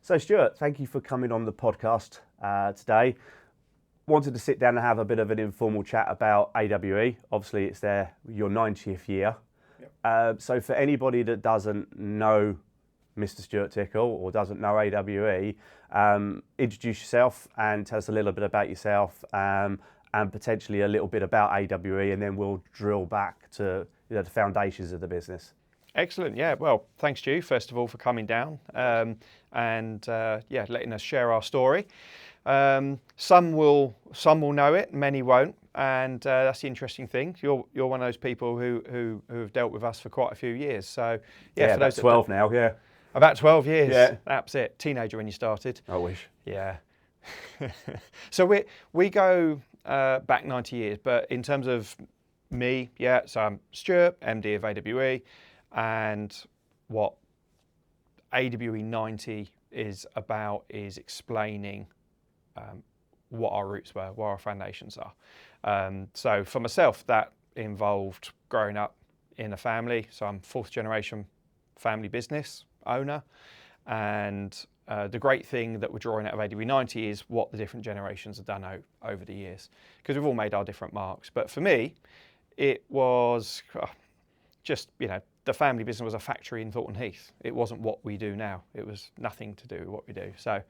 So Stuart, thank you for coming on the podcast today. Wanted to sit down and have a bit of an informal chat about AWE. Obviously it's your 90th year. Yep. So for anybody that doesn't know Mr. Stuart Tickle or doesn't know AWE, introduce yourself and tell us a little bit about yourself and potentially a little bit about AWE, and then we'll drill back to the foundations of the business. Excellent. Yeah. Well, thanks, Stu, first of all, for coming down and letting us share our story. Some will know it, many won't, and that's the interesting thing. You're one of those people who have dealt with us for quite a few years. So yeah, for those 12 now. Yeah. About 12 years. Yeah. That's it. Teenager when you started. I wish. Yeah. So we go back 90 years, but in terms of me, so I'm Stuart, MD of AWE. And what AWE 90 is about is explaining what our roots were, what our foundations are. So for myself, that involved growing up in a family. So I'm fourth generation family business owner. And the great thing that we're drawing out of AWE 90 is what the different generations have done over the years, because we've all made our different marks. But for me, it was just, the family business was a factory in Thornton Heath. It wasn't what we do now. It was nothing to do with what we do. So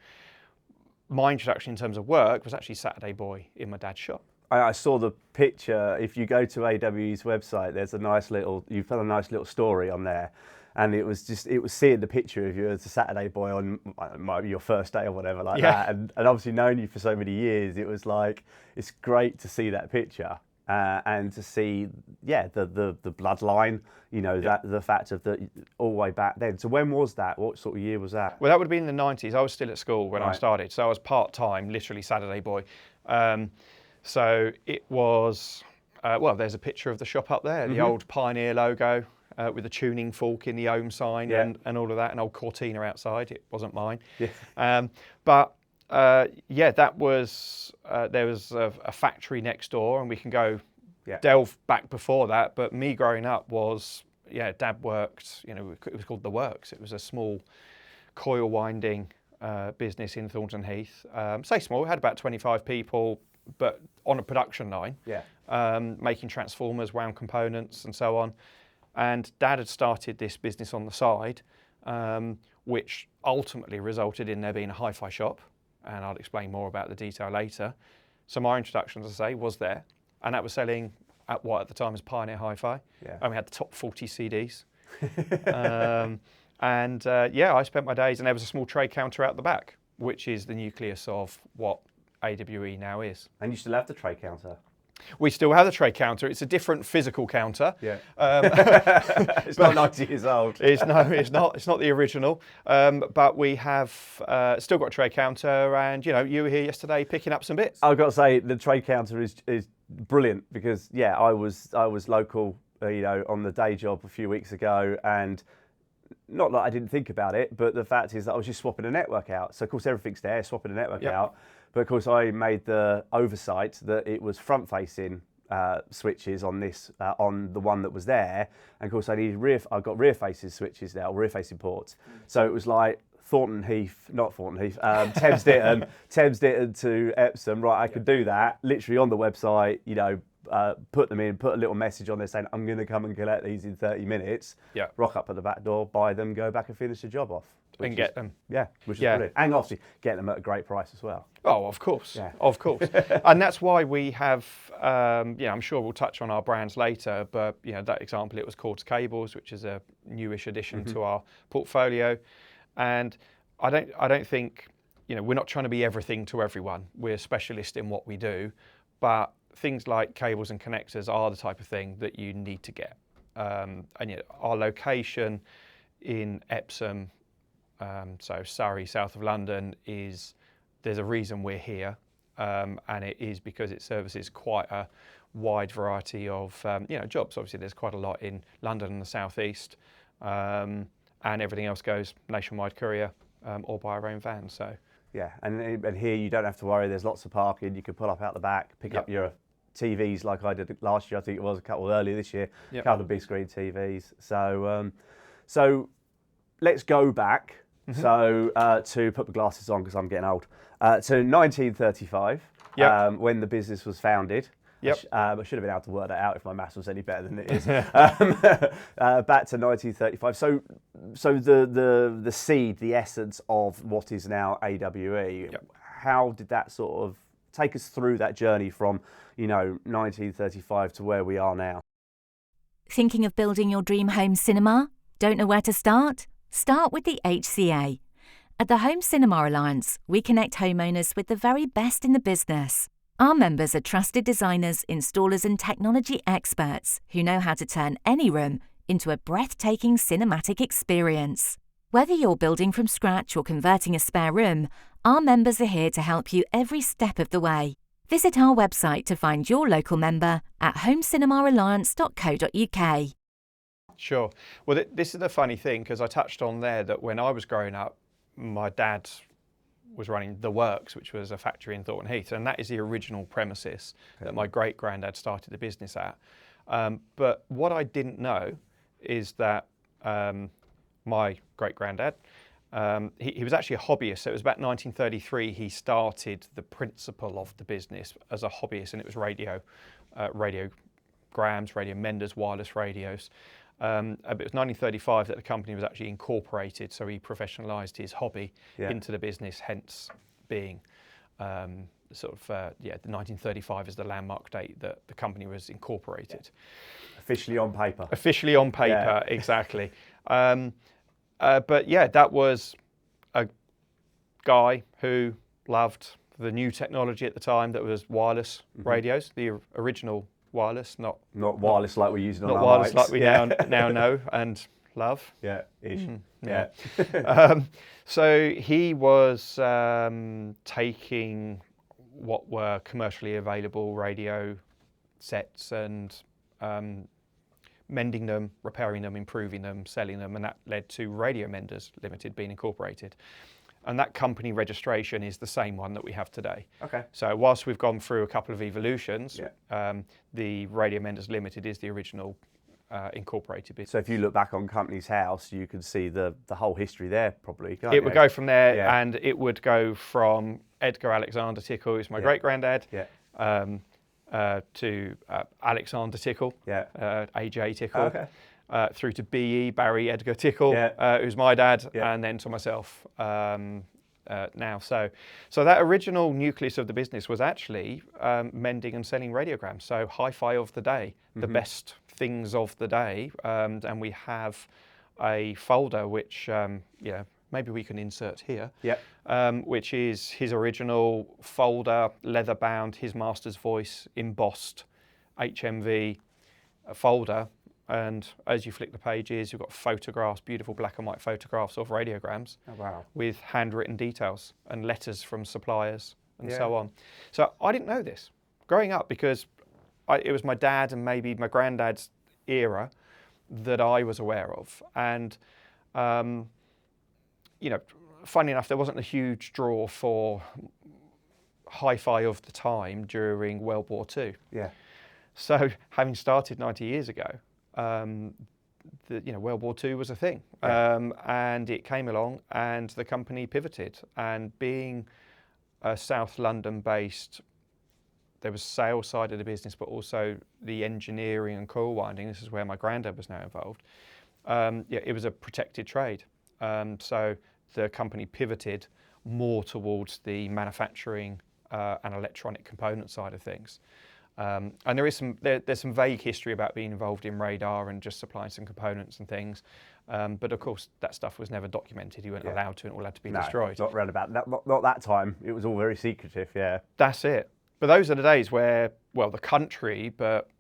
my introduction in terms of work was actually Saturday boy in my dad's shop. I saw the picture. If you go to AWE's website, there's you've put a nice little story on there. And it was seeing the picture of you as a Saturday boy on your first day or whatever like that. And obviously knowing you for so many years, it was like, it's great to see that picture. And to see, the bloodline, that the fact of all the way back then. So when was that? What sort of year was that? Well, that would have been in the 90s. I was still at school when I started. So I was part-time, literally Saturday boy. So it was, there's a picture of the shop up there, the old Pioneer logo with the tuning fork in the ohm sign and all of that, an old Cortina outside. It wasn't mine. Yeah. That was, there was a factory next door, and we can go delve back before that. But me growing up was, Dad worked, it was called The Works. It was a small coil winding business in Thornton Heath. Say small, we had about 25 people, but on a production line, making transformers, wound components and so on. And Dad had started this business on the side, which ultimately resulted in there being a hi-fi shop. And I'll explain more about the detail later. So my introduction, as I say, was there. And that was selling at what at the time was Pioneer Hi-Fi. Yeah. And we had the top 40 CDs. I spent my days, and there was a small trade counter out the back, which is the nucleus of what AWE now is. And you still have the trade counter? We still have the tray counter. It's a different physical counter. Yeah. It's not 90 years old. It's not. It's not the original. But we have still got a tray counter, and you were here yesterday picking up some bits. I've got to say the trade counter is brilliant because I was local, on the day job a few weeks ago, and not that I didn't think about it, but the fact is that I was just swapping the network out. So of course everything's there, swapping the network out. But of course, I made the oversight that it was front-facing switches on this, on the one that was there. And of course, I've got rear-facing switches now, rear-facing ports. So it was like Thames Ditton to Epsom. Right, I could do that literally on the website. Put them in, put a little message on there saying I'm going to come and collect these in 30 minutes. Yeah. Rock up at the back door, buy them, go back and finish the job off. And get them. Yeah, which is brilliant. And obviously get them at a great price as well. Oh, of course. Yeah. Of course. And that's why we have, I'm sure we'll touch on our brands later, but that example, it was Quartz Cables, which is a newish addition to our portfolio. And I don't think, we're not trying to be everything to everyone. We're a specialist in what we do, but things like cables and connectors are the type of thing that you need to get. Our location in Epsom, so Surrey, south of London, there's a reason we're here, and it is because it services quite a wide variety of jobs. Obviously, there's quite a lot in London and the southeast, and everything else goes nationwide courier or by our own van. So yeah, and here you don't have to worry. There's lots of parking. You can pull up out the back, pick up your TVs like I did last year. I think it was a couple earlier this year. Yep. A couple of big screen TVs. So let's go back. So to put the glasses on because I'm getting old. To 1935, when the business was founded. Yep. I should have been able to work that out if my maths was any better than it is. Back to 1935. So the seed, the essence of what is now AWE. Yep. How did that sort of take us through that journey from 1935 to where we are now? Thinking of building your dream home cinema? Don't know where to start? Start with the HCA. At the Home Cinema Alliance, we connect homeowners with the very best in the business. Our members are trusted designers, installers and technology experts who know how to turn any room into a breathtaking cinematic experience. Whether you're building from scratch or converting a spare room, our members are here to help you every step of the way. Visit our website to find your local member at homecinemalliance.co.uk. Sure. Well, this is the funny thing, because I touched on there that when I was growing up, my dad was running The Works, which was a factory in Thornton Heath, and that is the original premises that my great-granddad started the business at. But what I didn't know is that my great-granddad, he was actually a hobbyist. So it was about 1933 he started the principle of the business as a hobbyist, and it was radiograms, radio menders, wireless radios. But it was 1935 that the company was actually incorporated, so he professionalised his hobby into the business, hence being the 1935 is the landmark date that the company was incorporated. Officially on paper. Officially on paper, exactly. But yeah, that was a guy who loved the new technology at the time that was wireless radios, the original wireless, not wireless like we're using on our wireless mics. like we now know and love. Yeah, ish. So he was taking what were commercially available radio sets and mending them, repairing them, improving them, selling them, and that led to Radio Menders Limited being incorporated. And that company registration is the same one that we have today. Okay. So whilst we've gone through a couple of evolutions, the Radio Menders Limited is the original incorporated business. So if you look back on Company's House, you can see the whole history there probably, can't It would go from there, and it would go from Edgar Alexander Tickle, who's my great-granddad, to Alexander Tickle, AJ Tickle, through to BE, Barry Edgar Tickle, who's my dad, and then to myself now. So that original nucleus of the business was actually mending and selling radiograms, so hi-fi of the day, the best things of the day, and we have a folder which maybe we can insert here, which is his original folder, leather bound, his master's voice, embossed HMV folder. And as you flick the pages, you've got photographs, beautiful black and white photographs of radiograms with handwritten details and letters from suppliers and so on. So I didn't know this growing up because it was my dad and maybe my granddad's era that I was aware of. And, funny enough, there wasn't a huge draw for hi-fi of the time during World War II. So having started 90 years ago, World War II was a thing, and it came along, and the company pivoted. And being a South London-based, there was sales side of the business, but also the engineering and coil winding. This is where my granddad was now involved. It was a protected trade, so the company pivoted more towards the manufacturing and electronic component side of things. And there's some vague history about being involved in radar and just supplying some components and things. But of course, that stuff was never documented. You weren't allowed to, and it all had to be destroyed. Not read about that. Not that time. It was all very secretive. That's it. But those are the days where, well, the country, but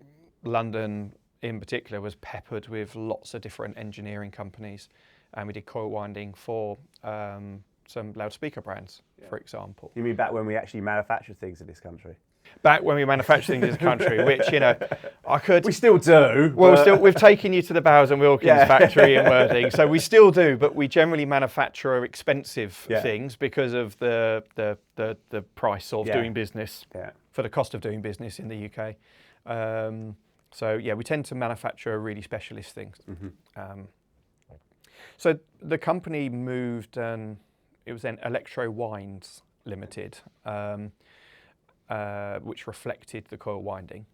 London in particular, was peppered with lots of different engineering companies. And we did coil winding for some loudspeaker brands, for example. You mean back when we actually manufactured things in this country? Back when we manufactured things in the country, which, I could... We still do. Well, we've taken you to the Bowers Wilkins factory in Worthing, so we still do, but we generally manufacture expensive things because of the price of doing business, for the cost of doing business in the UK. We tend to manufacture really specialist things. So the company moved, it was then Electro Wines Limited, which reflected the coil winding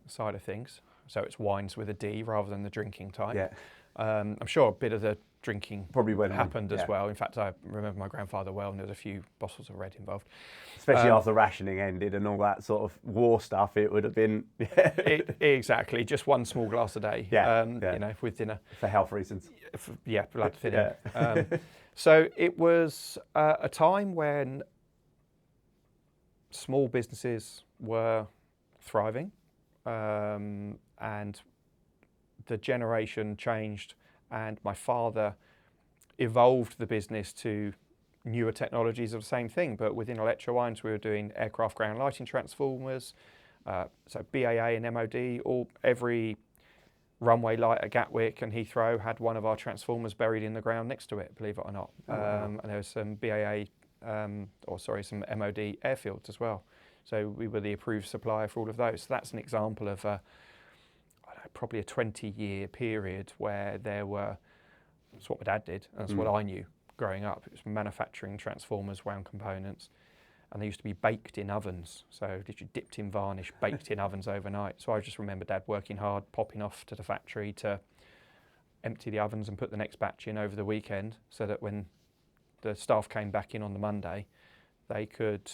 side of things. So it's wines with a D rather than the drinking type. I'm sure a bit of the drinking probably happened as well. In fact, I remember my grandfather well, and there was a few bottles of red involved. Especially after rationing ended and all that sort of war stuff, it would have been... Exactly, just one small glass a day, with dinner. For health reasons. Blood thinning. So it was a time when small businesses were thriving, and the generation changed, and my father evolved the business to newer technologies of the same thing, but within Electro Wines we were doing aircraft ground lighting transformers, so BAA and MOD, every runway light at Gatwick and Heathrow had one of our transformers buried in the ground next to it, believe it or not. And there was some BAA, some MOD airfields as well. So we were the approved supplier for all of those. So that's an example of probably a 20-year period where that's what my dad did, and that's what I knew growing up. It was manufacturing transformers, wound components, and they used to be baked in ovens. So literally dipped in varnish, baked in ovens overnight. So I just remember Dad working hard, popping off to the factory to empty the ovens and put the next batch in over the weekend, so that when the staff came back in on the Monday, they could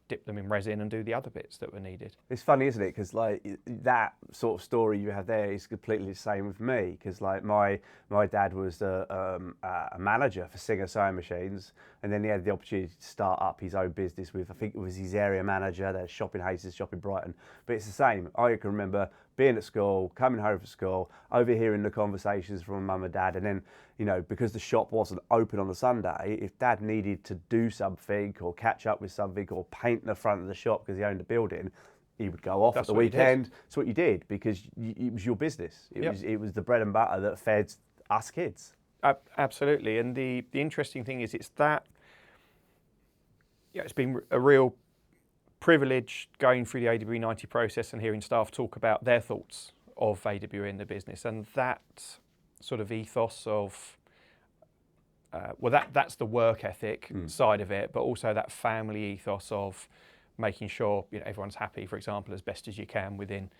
dip them in resin and do the other bits that were needed. It's funny, isn't it? Because that sort of story you have there is completely the same with me. Because my dad was a manager for Singer sewing machines, and then he had the opportunity to start up his own business with, I think it was his area manager. They had a shop in Hayes, shop in Brighton. But it's the same. I can remember being at school, coming home from school, overhearing the conversations from mum and dad, and then, because the shop wasn't open on the Sunday, if Dad needed to do something or catch up with something or paint the front of the shop because he owned a building, he would go off at the weekend. That's what you did, because it was your business. It was the bread and butter that fed us kids. Absolutely, and the interesting thing is it's been a real privilege going through the AWE 90 process and hearing staff talk about their thoughts of AWE in the business, and that sort of ethos of that's the work ethic side of it, but also that family ethos of making sure everyone's happy, for example, as best as you can within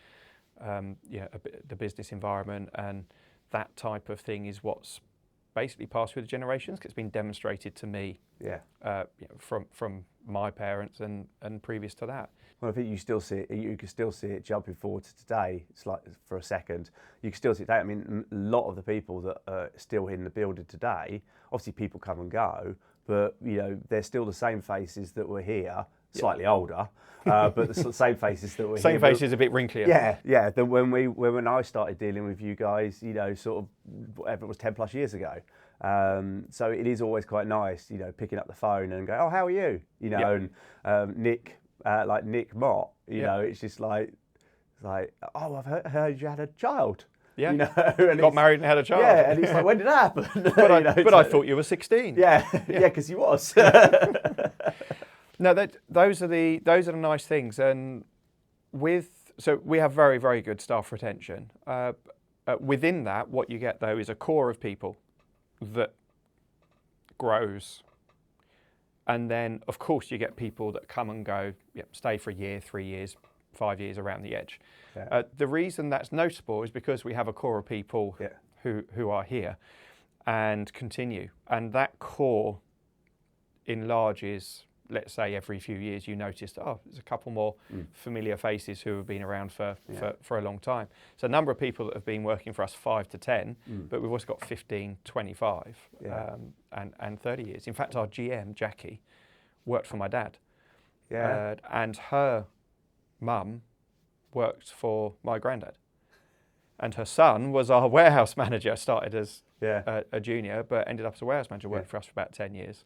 the business environment, and that type of thing is what's basically passed through the generations. 'Cause it's been demonstrated to me from my parents and previous to that. Well, I think you can still see it jumping forward to today. It's like, for a second, you can still see that. I mean, a lot of the people that are still in the building today, obviously people come and go, but they're still the same faces that were here, slightly older, but the same faces that were here. Same faces, a bit wrinklier. Yeah. When I started dealing with you guys, sort of whatever it was 10 plus years ago. So it is always quite nice, picking up the phone and go, "Oh, how are you?" And Nick, like Nick Mott, it's just like, "Oh, I've heard you had a child." Yeah, and got married and had a child. Yeah, and he's like, "When did that happen?" But I thought you were 16. Yeah, because you was. No, those are the nice things, and so we have very, very good staff retention. Within that, what you get though is a core of people that grows, and then of course you get people that come and go, stay for a year, 3 years, 5 years around the edge. The reason that's notable is because we have a core of people who are here and continue, and that core enlarges. Let's say every few years you noticed, there's a couple more familiar faces who have been around for a long time. So a number of people that have been working for us 5 to 10, but we've also got 15, 25 and 30 years. In fact, our GM, Jackie, worked for my dad. And her mum worked for my granddad. And her son was our warehouse manager, started as a junior, but ended up as a warehouse manager, worked for us for about 10 years.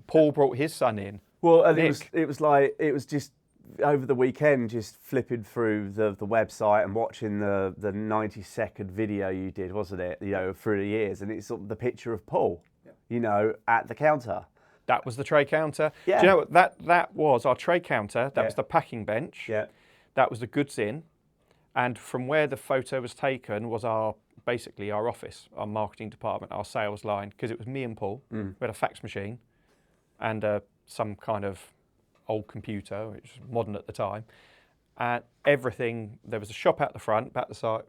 Paul brought his son in. Well, and it was just over the weekend just flipping through the website and watching the 90-second video you did, wasn't it? You know, through the years, and it's sort of the picture of Paul, you know, at the counter. That was the tray counter. Yeah. Do you know what that was? Our tray counter. That was the packing bench. Yeah. That was the goods in, and from where the photo was taken was basically our office, our marketing department, our sales line, because it was me and Paul. We had a fax machine and some kind of old computer, which was modern at the time, and everything. There was a shop out the front, back the side,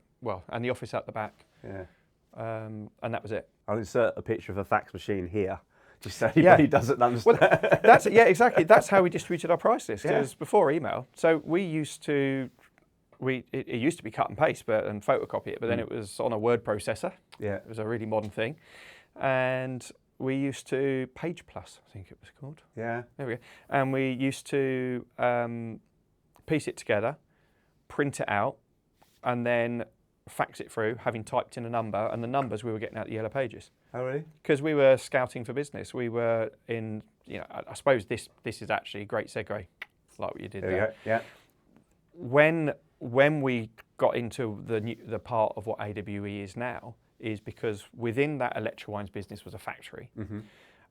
and the office out the back. Yeah. And that was it. I'll insert a picture of a fax machine here, just so anybody doesn't understand. Well, exactly. That's how we distributed our price list. It was before email. So we used to, it used to be cut and paste and photocopy it, but then it was on a word processor. Yeah. It was a really modern thing. And we used to Page Plus, I think it was called. Yeah. There we go. And we used to piece it together, print it out, and then fax it through, having typed in a number, and the numbers we were getting out the yellow pages. Oh, really? Because we were scouting for business. We were in, you know, I suppose this is actually a great segue, like what you did there. Yeah. When we got into the part of what AWE is now, is because within that Electro-Wines business was a factory.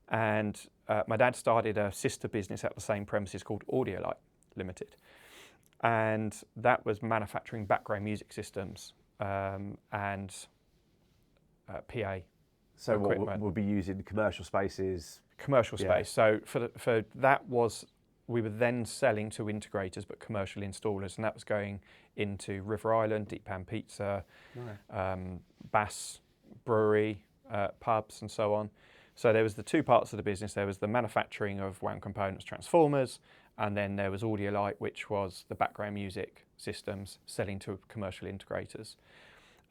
And my dad started a sister business at the same premises called Audiolite Limited. And that was manufacturing background music systems and PA. So what we'll be using commercial spaces? Commercial space. So for that we were then selling to integrators, but commercial installers, and that was going into River Island, Deep Pan Pizza, Bass Brewery, pubs, and so on. So there was the two parts of the business. There was the manufacturing of wound components, transformers, and then there was Audiolite, which was the background music systems selling to commercial integrators.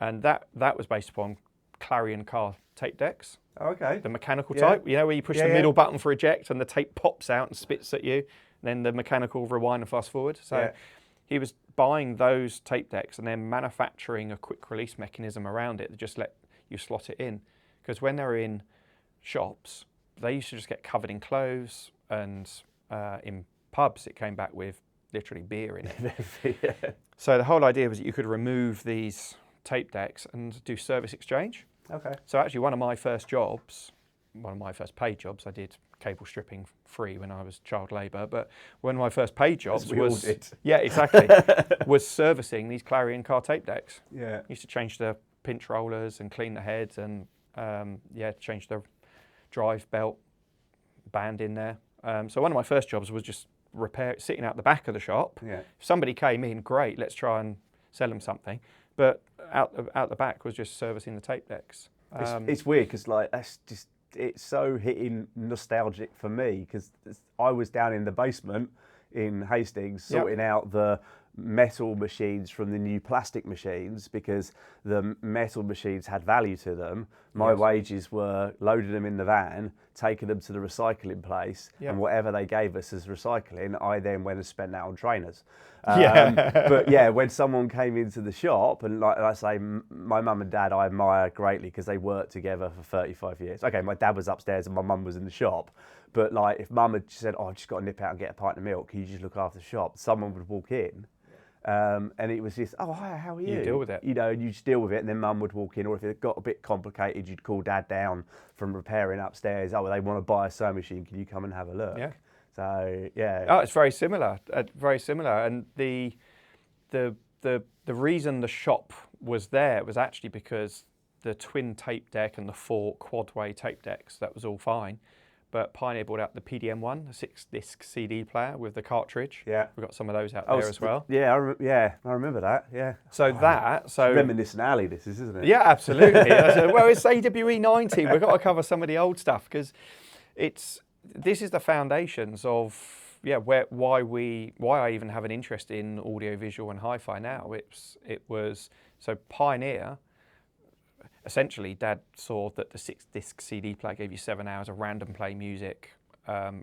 And that was based upon Clarion car tape decks. Okay. The mechanical type, you know, where you push the middle button for eject and the tape pops out and spits at you. Then the mechanical rewind and fast forward. So he was buying those tape decks and then manufacturing a quick release mechanism around it that just let you slot it in. Because when they were in shops, they used to just get covered in clothes, and in pubs it came back with literally beer in it. So the whole idea was that you could remove these tape decks and do service exchange. Okay. So actually one of my first paid jobs, I did cable stripping free when I was child labour, but one of my first paid jobs was servicing these Clarion car tape decks. Yeah. Used to change the pinch rollers and clean the heads and change the drive belt band in there. So one of my first jobs was just sitting out the back of the shop. Yeah. If somebody came in, great, let's try and sell them something. But out the back was just servicing the tape decks. It's weird because it's so hitting nostalgic for me, because I was down in the basement in Hastings sorting out the metal machines from the new plastic machines, because the metal machines had value to them. My wages were loading them in the van, taking them to the recycling place, and whatever they gave us as recycling, I then went and spent that on trainers. But yeah, when someone came into the shop, and like I say, my mum and dad I admire greatly because they worked together for 35 years. Okay, my dad was upstairs and my mum was in the shop. But like, if mum had said, "Oh, I've just got to nip out and get a pint of milk, can you just look after the shop?" Someone would walk in. And it was just, "Oh, hi, how are you?" You deal with it. You know, and you just deal with it, and then mum would walk in, or if it got a bit complicated, you'd call dad down from repairing upstairs. "Oh, they want to buy a sewing machine, can you come and have a look?" Yeah. So, yeah. Oh, it's very similar, And the reason the shop was there was actually because the twin tape deck and the 4 quad-way tape decks, that was all fine. But Pioneer brought out the PDM-1, the 6-disc CD player with the cartridge. Yeah. We've got some of those out there as well. Yeah, I remember that, yeah. So It's reminiscent alley, this is, isn't it? Yeah, absolutely. Well, it's AWE 90. We've got to cover some of the old stuff, because this is the foundations of why I even have an interest in audio, visual, and hi-fi now. It was so Pioneer. Essentially, Dad saw that the 6-disc CD player gave you 7 hours of random play music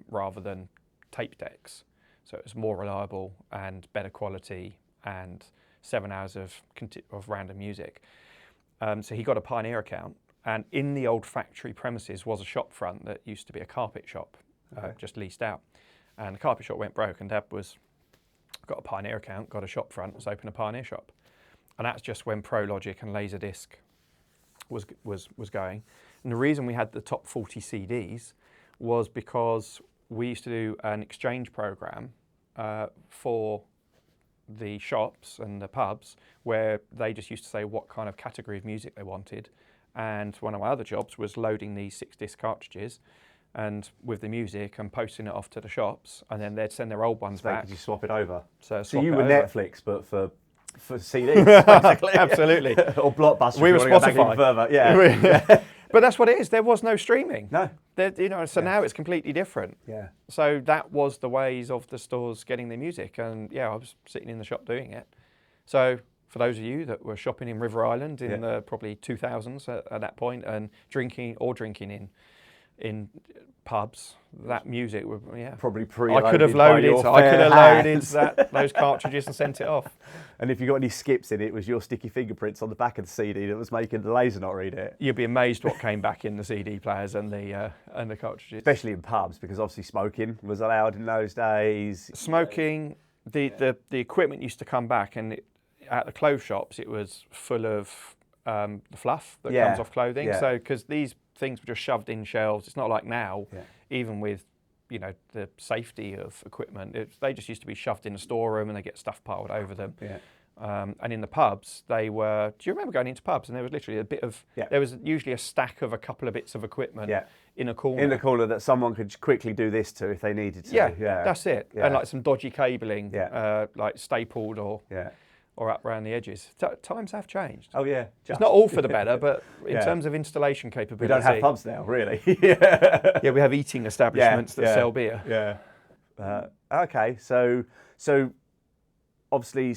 rather than tape decks. So it was more reliable and better quality, and 7 hours of random music. So he got a Pioneer account, and in the old factory premises was a shop front that used to be a carpet shop, just leased out. And the carpet shop went broke, and Dad was got a Pioneer account, got a shop front, let's open a Pioneer shop. And that's just when ProLogic and LaserDisc was going. And the reason we had the top 40 CDs was because we used to do an exchange program for the shops and the pubs where they just used to say what kind of category of music they wanted. And one of my other jobs was loading these 6-disc cartridges and with the music and posting it off to the shops, and then they'd send their old ones back. Could you swap it over? So you were over. Netflix, but for CDs, basically. Absolutely. Or Blockbuster. We were Spotify. Further. Yeah. But that's what it is. There was no streaming. No. So now it's completely different. Yeah. So that was the ways of the stores getting their music, and I was sitting in the shop doing it. So for those of you that were shopping in River Island in the probably 2000s at that point, and drinking in pubs, that music would probably pre-loaded. I could have loaded those cartridges and sent it off. And if you got any skips in it, was your sticky fingerprints on the back of the CD that was making the laser not read it. You'd be amazed what came back in the CD players and the cartridges. Especially in pubs, because obviously smoking was allowed in those days. Smoking, the equipment used to come back, and at the clothes shops it was full of the fluff that comes off clothing. Yeah. So because these things were just shoved in shelves, it's not like now, even with the safety of equipment, they just used to be shoved in a storeroom and they get stuff piled over them. Yeah. And in the pubs, they were. Do you remember going into pubs and there was literally a bit of? There was usually a stack of a couple of bits of equipment in a corner. In the corner that someone could quickly do this to if they needed to. Yeah, that's it. Yeah. And like some dodgy cabling, Yeah. like stapled or up around the edges. Times have changed. Oh yeah. It's not all for the better, but in terms of installation capability. We don't have pubs now, really. Yeah, we have eating establishments that sell beer. Yeah. Okay, so obviously,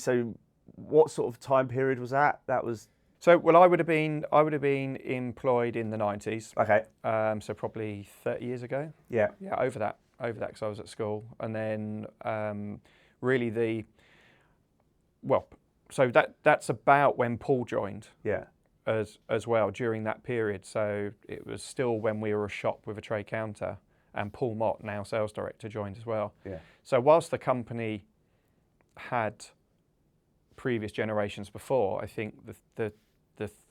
what sort of time period was that? That was. So, well, I would have been employed in the 90s. Okay. So probably 30 years ago. Yeah. Yeah, over that, because I was at school, and then really so that's about when Paul joined. Yeah. As well during that period. So it was still when we were a shop with a tray counter, and Paul Mott, now sales director, joined as well. Yeah. So whilst the company had previous generations before, I think the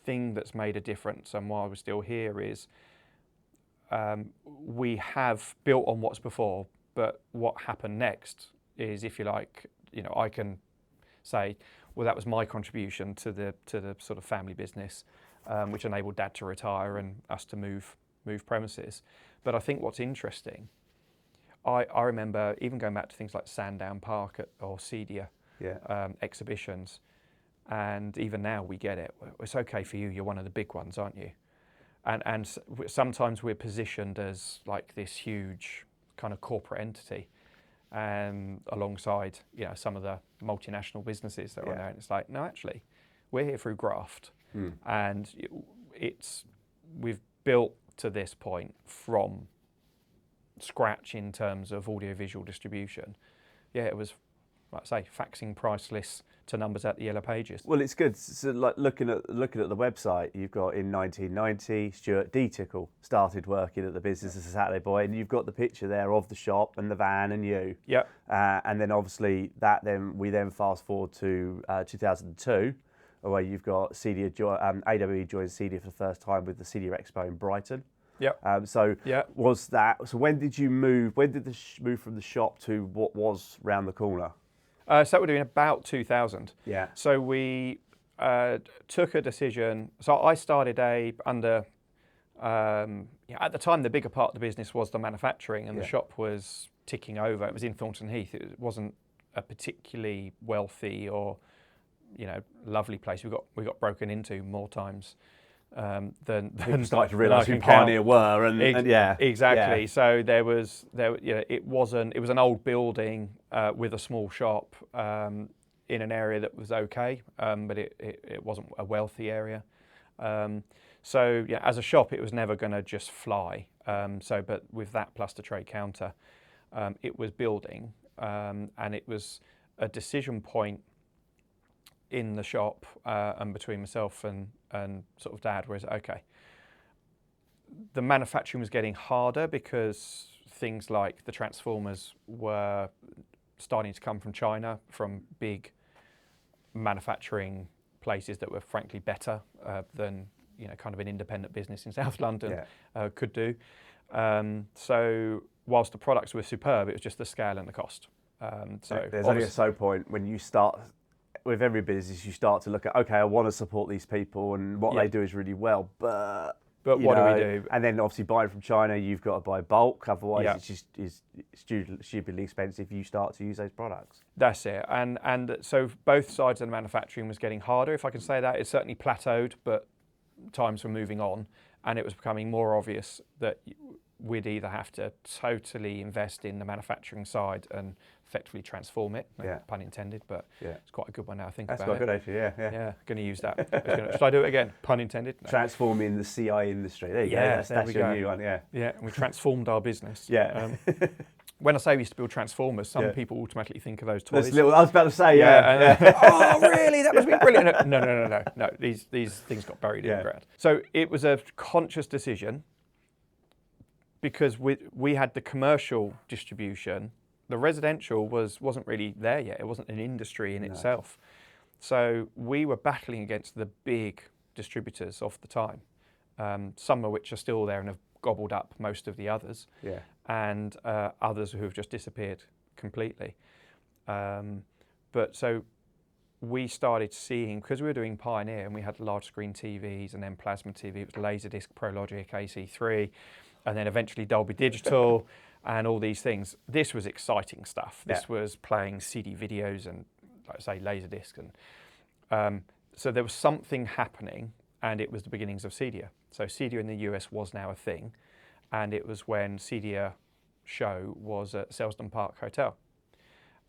thing that's made a difference and why we're still here is we have built on what's before, but what happened next is, if you like, I can say, well, that was my contribution to the sort of family business, which enabled Dad to retire and us to move premises. But I think what's interesting, I remember even going back to things like Sandown Park or Cedia exhibitions, and even now we get it. It's okay for you. You're one of the big ones, aren't you? And sometimes we're positioned as like this huge kind of corporate entity. Alongside, some of the multinational businesses that are on there, and it's like, no, actually, we're here through graft, and we've built to this point from scratch in terms of audiovisual distribution. Yeah, it was, like I say, faxing price lists to numbers at the Yellow Pages. Well, it's good. So, like looking at the website, you've got in 1990, Stuart D. Tickle started working at the business as a Saturday boy, and you've got the picture there of the shop and the van and you. Yeah. And then obviously we then fast forward to 2002, where you've got AWE joined Cedia for the first time with the Cedia Expo in Brighton. Yeah. Was that? So when did you move? When did the move from the shop to what was round the corner? So that would have been about 2000. Yeah. So we took a decision. So I started at the time, the bigger part of the business was the manufacturing, and the shop was ticking over. It was in Thornton Heath. It wasn't a particularly wealthy or, lovely place. We got broken into more times than people started to realise who Pioneer were, and exactly. Yeah. So it was an old building with a small shop in an area that was okay, but it wasn't a wealthy area. So as a shop, it was never going to just fly. But with that plus the trade counter, it was building, and it was a decision point in the shop and between myself and sort of Dad, whereas the manufacturing was getting harder because things like the transformers were starting to come from China, from big manufacturing places that were frankly better than kind of an independent business in South London could do. So whilst the products were superb, it was just the scale and the cost. So there's only a point when you start with every business, you start to look at, okay, I want to support these people and what they do is really well, but what do we do? And then obviously buying from China, you've got to buy bulk, otherwise it's stupidly expensive if you start to use those products. That's it. And so both sides of the manufacturing was getting harder, if I can say that. It certainly plateaued, but times were moving on, and it was becoming more obvious that we'd either have to totally invest in the manufacturing side and effectively transform it, pun intended, but it's quite a good one now I think about it. That's quite good actually, Yeah, going to use that. Should I do it again? Pun intended. No. Transforming the CI industry. There you go. That's your new one, Yeah, and we transformed our business. Yeah. When I say we used to build transformers, some people automatically think of those toys. I was about to say, oh, really? That must be brilliant. No. These things got buried in the ground. So it was a conscious decision because we had the commercial distribution. The residential wasn't really there yet. It wasn't an industry in itself. So we were battling against the big distributors of the time, some of which are still there and have gobbled up most of the others, and others who have just disappeared completely. But so we started seeing, because we were doing Pioneer and we had large screen TVs and then plasma TV, it was LaserDisc, ProLogic, AC3, and then eventually Dolby Digital and all these things. This was exciting stuff. This was playing CD videos and, like I say, LaserDisc. And so there was something happening, and it was the beginnings of Cedia. So Cedia in the US was now a thing, and it was when Cedia show was at Selsdon Park Hotel.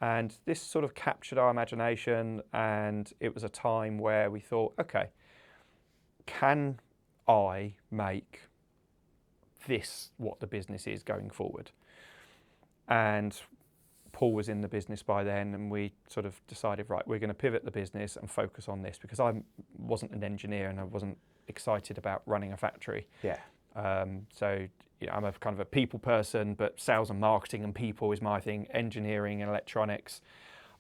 And this sort of captured our imagination, and it was a time where we thought, okay, can I make this what the business is going forward? And Paul was in the business by then, and we sort of decided, right, we're going to pivot the business and focus on this, because I wasn't an engineer and I wasn't excited about running a factory. So I'm a kind of a people person, but sales and marketing and people is my thing. Engineering and electronics.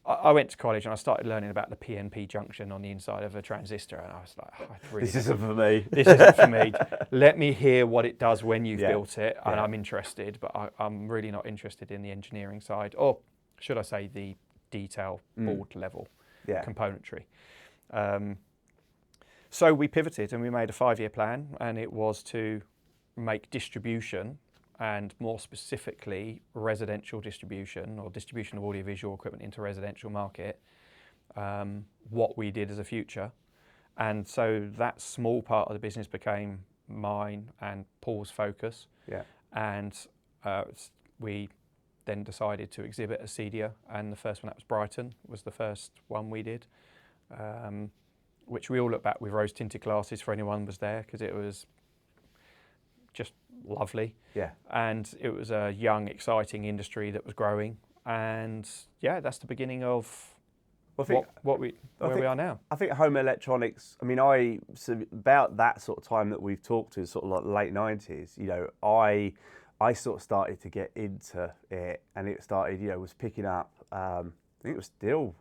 I went to college and I started learning about the PNP junction on the inside of a transistor, and I was like, this isn't for me. This isn't for me. Let me hear what it does when you've built it, and I'm interested, but I'm really not interested in the engineering side, or should I say the detail board level componentry. So we pivoted and we made a 5-year plan, and it was to make distribution, and more specifically residential distribution, or distribution of audiovisual equipment into residential market, what we did as a future. And so that small part of the business became mine and Paul's focus. And we then decided to exhibit at Cedia, and the first one, that was Brighton, was the first one we did, which we all look back with rose-tinted glasses for anyone who was there, because it was just lovely. And it was a young, exciting industry that was growing. And that's the beginning of where we are now. I think home electronics, I mean, so about that sort of time that we've talked to, sort of like late 90s, I sort of started to get into it, and it started, was picking up, I think it was still,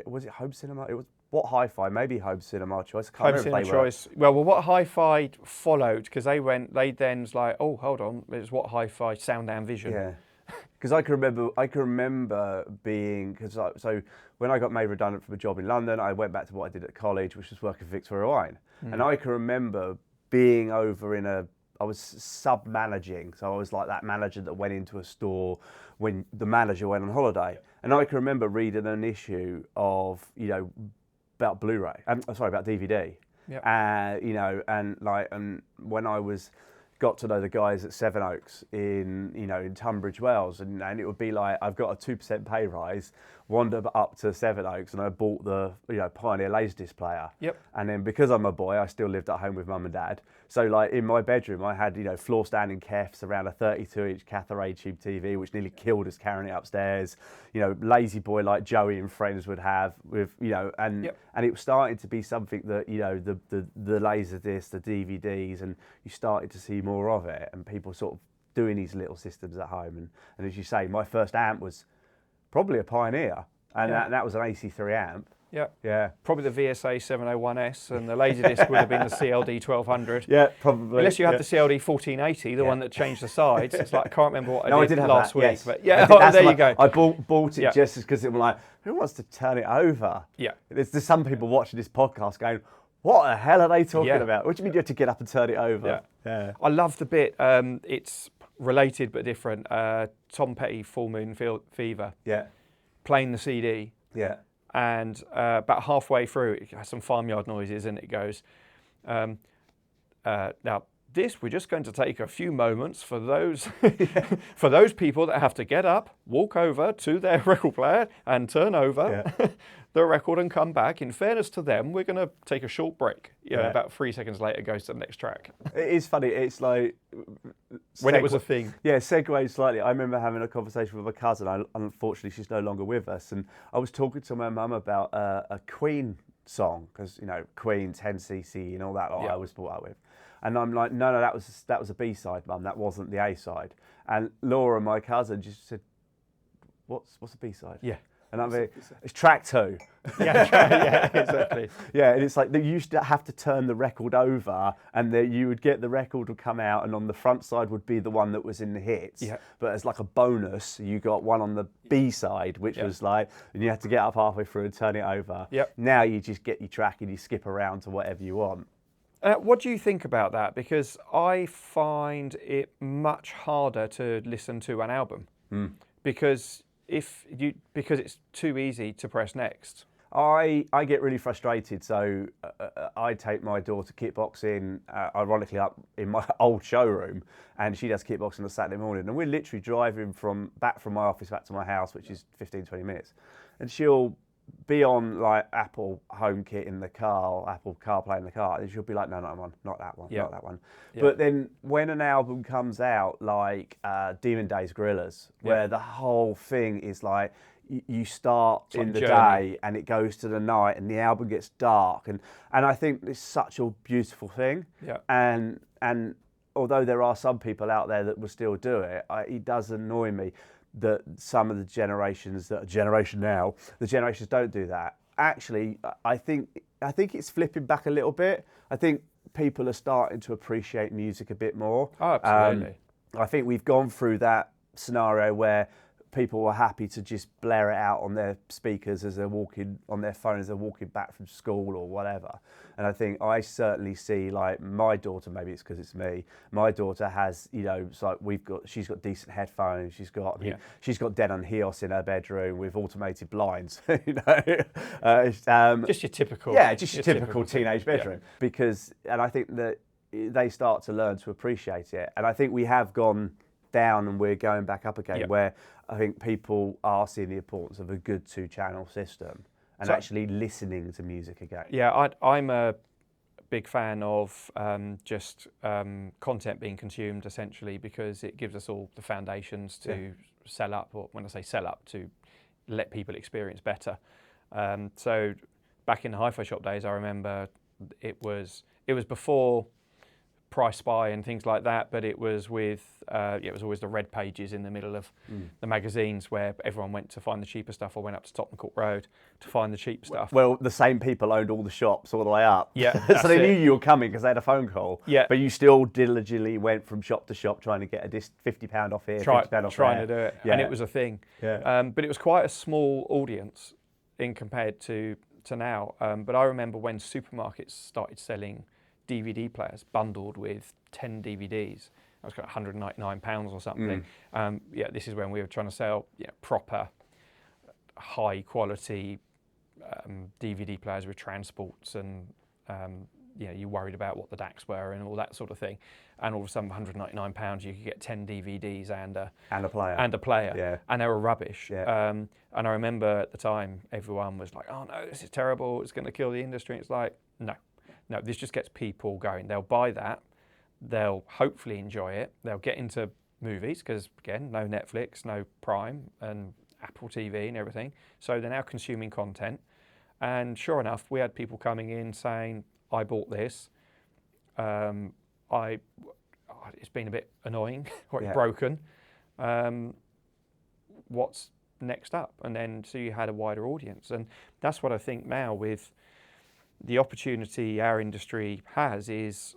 was it home cinema? It was What Hi-Fi? Maybe Home Cinema Choice. Home Cinema Choice. Well, what Hi-Fi followed, because they then was like, oh, hold on, it was What Hi-Fi, Sound and Vision. Because I can remember being, so when I got made redundant from a job in London, I went back to what I did at college, which was working for Victoria Wine. And I can remember being over I was sub-managing, so I was like that manager that went into a store when the manager went on holiday. And I can remember reading an issue of, about Blu-ray, about DVD. And when I got to know the guys at Sevenoaks in Tunbridge Wells, and it would be like, I've got a 2% pay rise, wander up to Sevenoaks, and I bought the Pioneer LaserDisc player. And then because I'm a boy, I still lived at home with mum and dad. So like in my bedroom, I had floor standing Kefs around a 32-inch cathode tube TV, which nearly killed us carrying it upstairs. Lazy boy like Joey and friends would have with and it was starting to be something that the LaserDisc, the DVDs, and you started to see more of it, and people sort of doing these little systems at home. And as you say, my first amp was probably a Pioneer, and that was an AC3 amp. Yeah. Yeah. Probably the VSA 701S, and the LaserDisc would have been the CLD 1200. Yeah, probably. Unless you had the CLD 1480, the one that changed the sides. It's like, I can't remember what I did have last that, week. yes. But yeah, there you go. I bought it just because it was like, who wants to turn it over? Yeah. There's some people watching this podcast going, what the hell are they talking Yeah. about? What do you mean you have to get up and turn it over? Yeah. I love the bit, it's related but different. Tom Petty, Full Moon Fever. Yeah. Playing the CD. Yeah. And about halfway through, it has some farmyard noises, and it goes, now this, we're just going to take a few moments for those for those people that have to get up, walk over to their record player and turn over the record and come back. In fairness to them, we're going to take a short break. About 3 seconds later, it goes to the next track. It is funny. It's like... when it was a thing. Yeah, segue slightly. I remember having a conversation with a cousin. Unfortunately, she's no longer with us. And I was talking to my mum about a Queen song, because, you know, Queen, 10cc and all that I was brought up with. And I'm like, no, that was a B-side, Mum. That wasn't the A-side. And Laura, my cousin, just said, what's a B-side? Yeah. And I'm like, it's track 2. Yeah, exactly. Yeah, and it's like you used to have to turn the record over, and you would get the record would come out, and on the front side would be the one that was in the hits. Yeah. But as like a bonus, you got one on the B side, which was like, and you had to get up halfway through and turn it over. Yep. Now you just get your track and you skip around to whatever you want. What do you think about that? Because I find it much harder to listen to an album because it's too easy to press next. I get really frustrated, so I take my daughter kickboxing, ironically up in my old showroom, and she does kickboxing on a Saturday morning, and we're literally driving back from my office back to my house, which is 15-20 minutes, and she'll be on like Apple HomeKit in the car, Apple CarPlay in the car, and she'll be like, no, not that one, not that one. But then when an album comes out like Demon Days Gorillaz, where the whole thing is like, you start in the day and it goes to the night and the album gets dark, and I think it's such a beautiful thing. Yeah. And although there are some people out there that will still do it, it does annoy me that some of the generations that are generation now, the generations don't do that. Actually, I think it's flipping back a little bit. I think people are starting to appreciate music a bit more. Oh, absolutely. I think we've gone through that scenario where people were happy to just blare it out on their speakers as they're walking, on their phone as they're walking back from school or whatever. And I think I certainly see, like, my daughter, maybe it's because it's me, my daughter has, you know, it's like she's got decent headphones, she's got Denon Hios in her bedroom with automated blinds, you know. Just your typical. Yeah, just your typical teenage bedroom. And I think that they start to learn to appreciate it. And I think we have gone down and we're going back up again, where I think people are seeing the importance of a good 2-channel system and actually listening to music again. Yeah, I'm a big fan of content being consumed, essentially, because it gives us all the foundations to sell up, or when I say sell up, to let people experience better. So back in the hi-fi shop days, I remember it was before Price Spy and things like that, but it was with it was always the red pages in the middle of the magazines where everyone went to find the cheaper stuff, or went up to Tottenham Court Road to find the cheap stuff. Well, the same people owned all the shops all the way up. Yeah, so they knew you were coming because they had a phone call. Yeah, but you still diligently went from shop to shop trying to get £50 off here, £50 off there. Trying to do it, and it was a thing. Yeah. But it was quite a small audience in compared to now. But I remember when supermarkets started selling DVD players bundled with 10 DVDs. That was kind of £199 or something. This is when we were trying to sell proper, high quality DVD players with transports, and you worried about what the DACs were and all that sort of thing. And all of a sudden, for £199, you could get 10 DVDs and a player. Yeah. And they were rubbish. Yeah. And I remember at the time, everyone was like, "Oh no, this is terrible. It's going to kill the industry." It's like, no, this just gets people going. They'll buy that. They'll hopefully enjoy it. They'll get into movies because, again, no Netflix, no Prime and Apple TV and everything. So they're now consuming content. And sure enough, we had people coming in saying, I bought this. I it's been a bit annoying or Yeah. it's broken. What's next up? And then so you had a wider audience, and that's what I think now with the opportunity our industry has is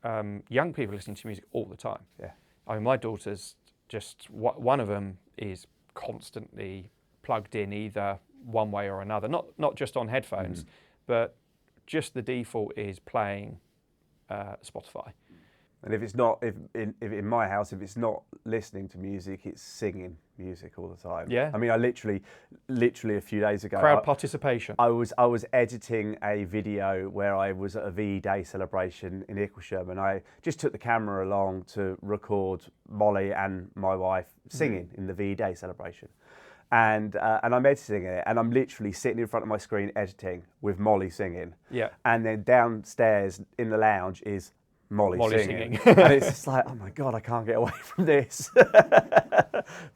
young people listening to music all the time. Yeah. I mean, my daughter's just one of them is constantly plugged in either one way or another, not just on headphones, but just the default is playing Spotify. And if it's not, if in my house, if it's not listening to music, it's singing music all the time. Yeah. I mean, I literally a few days ago, Crowd participation. I was editing a video where I was at a VE Day celebration in Epsom, and I just took the camera along to record Molly and my wife singing in the VE Day celebration. And I'm editing it, and I'm literally sitting in front of my screen editing with Molly singing. Yeah. And then downstairs in the lounge is Molly singing. singing. And it's just like, oh my God, I can't get away from this.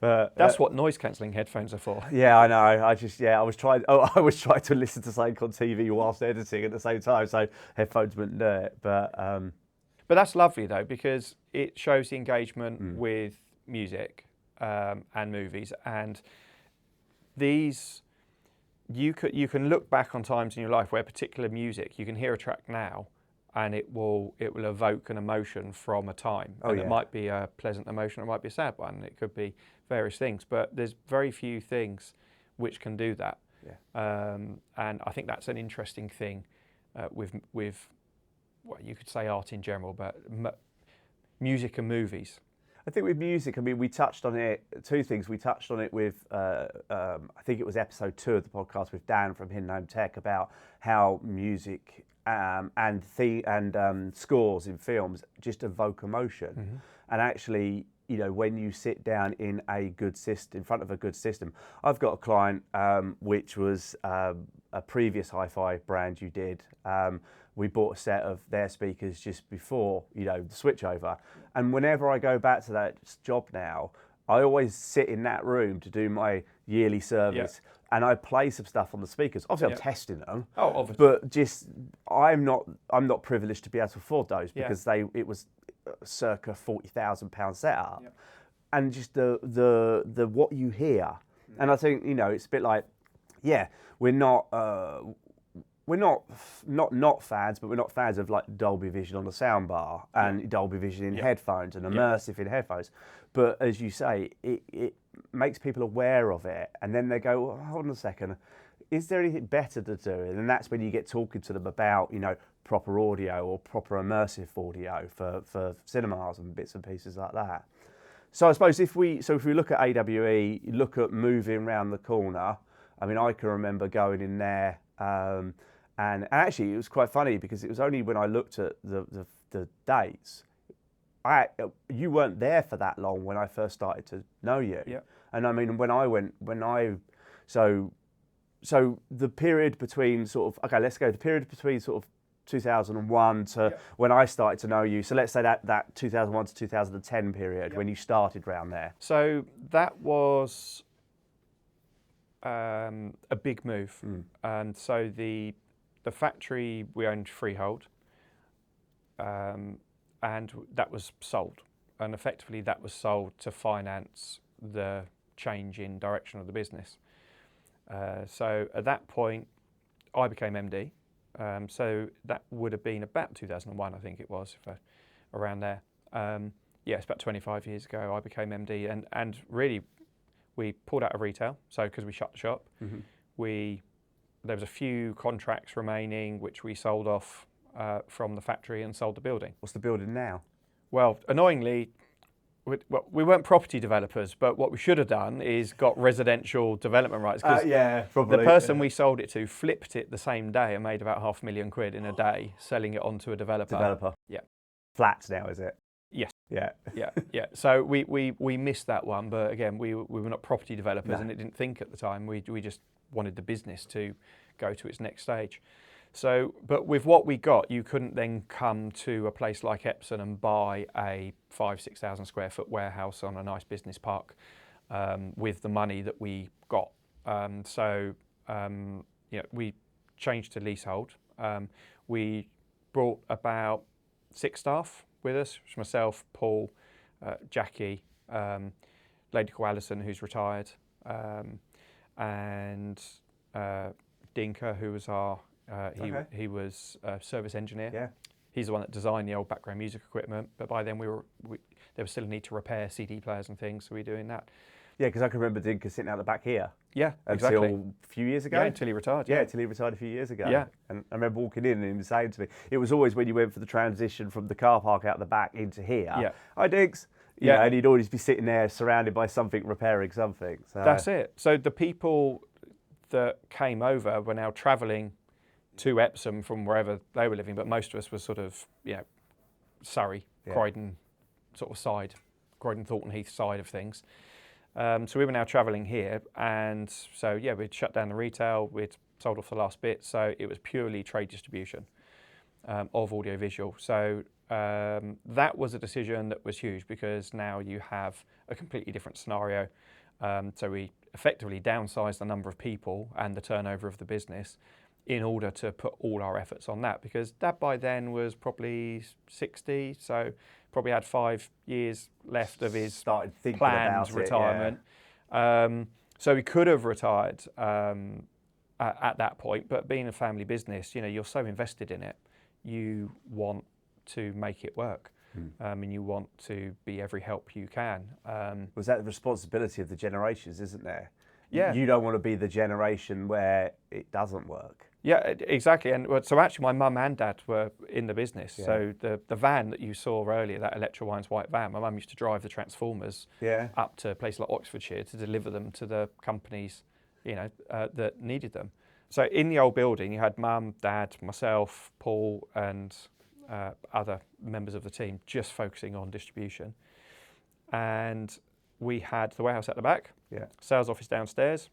But That's what noise cancelling headphones are for. yeah, I know. I was trying to listen to something on TV whilst editing at the same time, so headphones wouldn't do it. But that's lovely though, because it shows the engagement with music and movies, and these you can look back on times in your life where particular music, you can hear a track now and it will evoke an emotion from a time. And it might be a pleasant emotion, it might be a sad one, it could be various things, but there's very few things which can do that. Yeah. And I think that's an interesting thing with well, you could say art in general, but music and movies. I think with music, I mean, we touched on it, two things. We touched on it with, I think it was episode 2 of the podcast with Dan from Hidden Home Tech, about how music and scores in films just evoke emotion. And actually, you know, when you sit down in a good system, in front of a good system, I've got a client which was a previous hi-fi brand you did. We bought a set of their speakers just before, you know, the switchover. And whenever I go back to that job now, I always sit in that room to do my yearly service, and I play some stuff on the speakers. Obviously, I'm testing them. Oh, obviously. But just I'm not privileged to be able to afford those because it was circa £40,000 setup, and just the what you hear. And I think, you know, it's a bit like, we're not fans, but we're not fans of like Dolby Vision on the soundbar and Dolby Vision in headphones and immersive in headphones. But as you say, it makes people aware of it, and then they go, well, hold on a second, is there anything better to do? And that's when you get talking to them about, you know, proper audio or proper immersive audio for cinemas and bits and pieces like that. So I suppose if we look at AWE, look at moving around the corner. I mean, I can remember going in there. And actually, it was quite funny because it was only when I looked at the dates, you weren't there for that long when I first started to know you. Yeah. And I mean, so the period between the period between sort of 2001 to when I started to know you. So let's say that 2001 to 2010 period when you started round there. So that was a big move, and so the factory we owned freehold, and that was sold, and effectively that was sold to finance the change in direction of the business. So at that point, I became MD. So that would have been about 2001, I think it was, around there. It's about 25 years ago I became MD, and really we pulled out of retail, so because we shut the shop. There was a few contracts remaining which we sold off from the factory and sold the building. What's the building now? Well, annoyingly, we weren't property developers, but what we should have done is got residential development rights. Probably. The person we sold it to flipped it the same day and made about £500,000 in a day selling it onto a developer. Yeah. Flats now, is it? Yes. Yeah. Yeah. So we missed that one, but again, we were not property developers and it didn't think at the time. We just wanted the business to go to its next stage. So, but with what we got, you couldn't then come to a place like Epsom and buy a 5,000-6,000 square foot warehouse on a nice business park with the money that we got. We changed to leasehold. We brought about 6 staff with us. It's myself, Paul, Jackie, lady called Alison, who's retired, and Dinka, who was he was a service engineer. Yeah. He's the one that designed the old background music equipment, but by then there was still a need to repair CD players and things, so we were doing that. Yeah, because I can remember Dinka sitting out the back here. Yeah, until exactly. a few years ago. Yeah, until he retired. Yeah, until he retired a few years ago. Yeah. And I remember walking in and him saying to me, it was always when you went for the transition from the car park out the back into here. Yeah. Hi, Diggs. Yeah. And he'd always be sitting there surrounded by something, repairing something. So. That's it. So the people that came over were now travelling to Epsom from wherever they were living, but most of us were sort of, Surrey, Croydon sort of side, Croydon, Thornton Heath side of things. So we were now travelling here, and so we'd shut down the retail, we'd sold off the last bit, so it was purely trade distribution of audiovisual. So that was a decision that was huge, because now you have a completely different scenario. So we effectively downsized the number of people and the turnover of the business in order to put all our efforts on that, because Dad by then was probably 60, so probably had 5 years left of his planned retirement. So he could have retired at that point, but being a family business, you're so invested in it, you want to make it work. And you want to be every help you can. Was that the responsibility of the generations, isn't there? Yeah. You don't want to be the generation where it doesn't work. Yeah, exactly. And so actually my mum and dad were in the business. Yeah. So the van that you saw earlier, that Electra Wines white van, my mum used to drive the transformers up to places like Oxfordshire to deliver them to the companies, that needed them. So in the old building, you had mum, dad, myself, Paul, and other members of the team just focusing on distribution. And we had the warehouse at the back, sales office downstairs,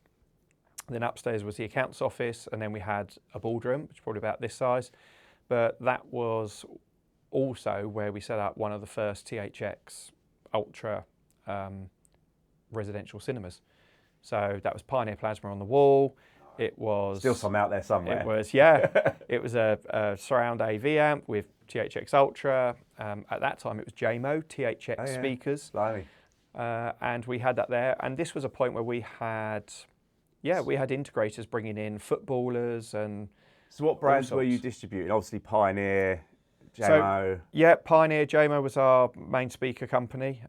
then upstairs was the accounts office, and then we had a boardroom, which is probably about this size. But that was also where we set up one of the first THX Ultra residential cinemas. So that was Pioneer Plasma on the wall. It was still some out there somewhere. It was, yeah. It was a surround AV amp with THX Ultra. At that time, it was JMO THX speakers. Blimey. And we had that there. And this was a point where we had integrators bringing in footballers and. So what brands were you distributing? Obviously Pioneer, JMO. So, Pioneer, JMO was our main speaker company.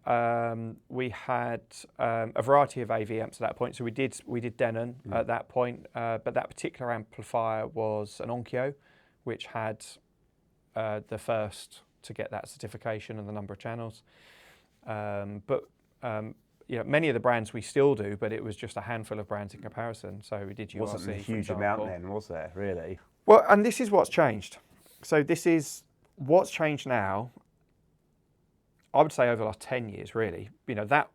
We had a variety of AV amps at that point. So we did Denon at that point, but that particular amplifier was an Onkyo, which had the first to get that certification and the number of channels. Many of the brands we still do, but it was just a handful of brands in comparison. So we did URC. Wasn't a huge amount then, was there, really? Well, and this is what's changed. So this is what's changed now, I would say over the last 10 years, really. There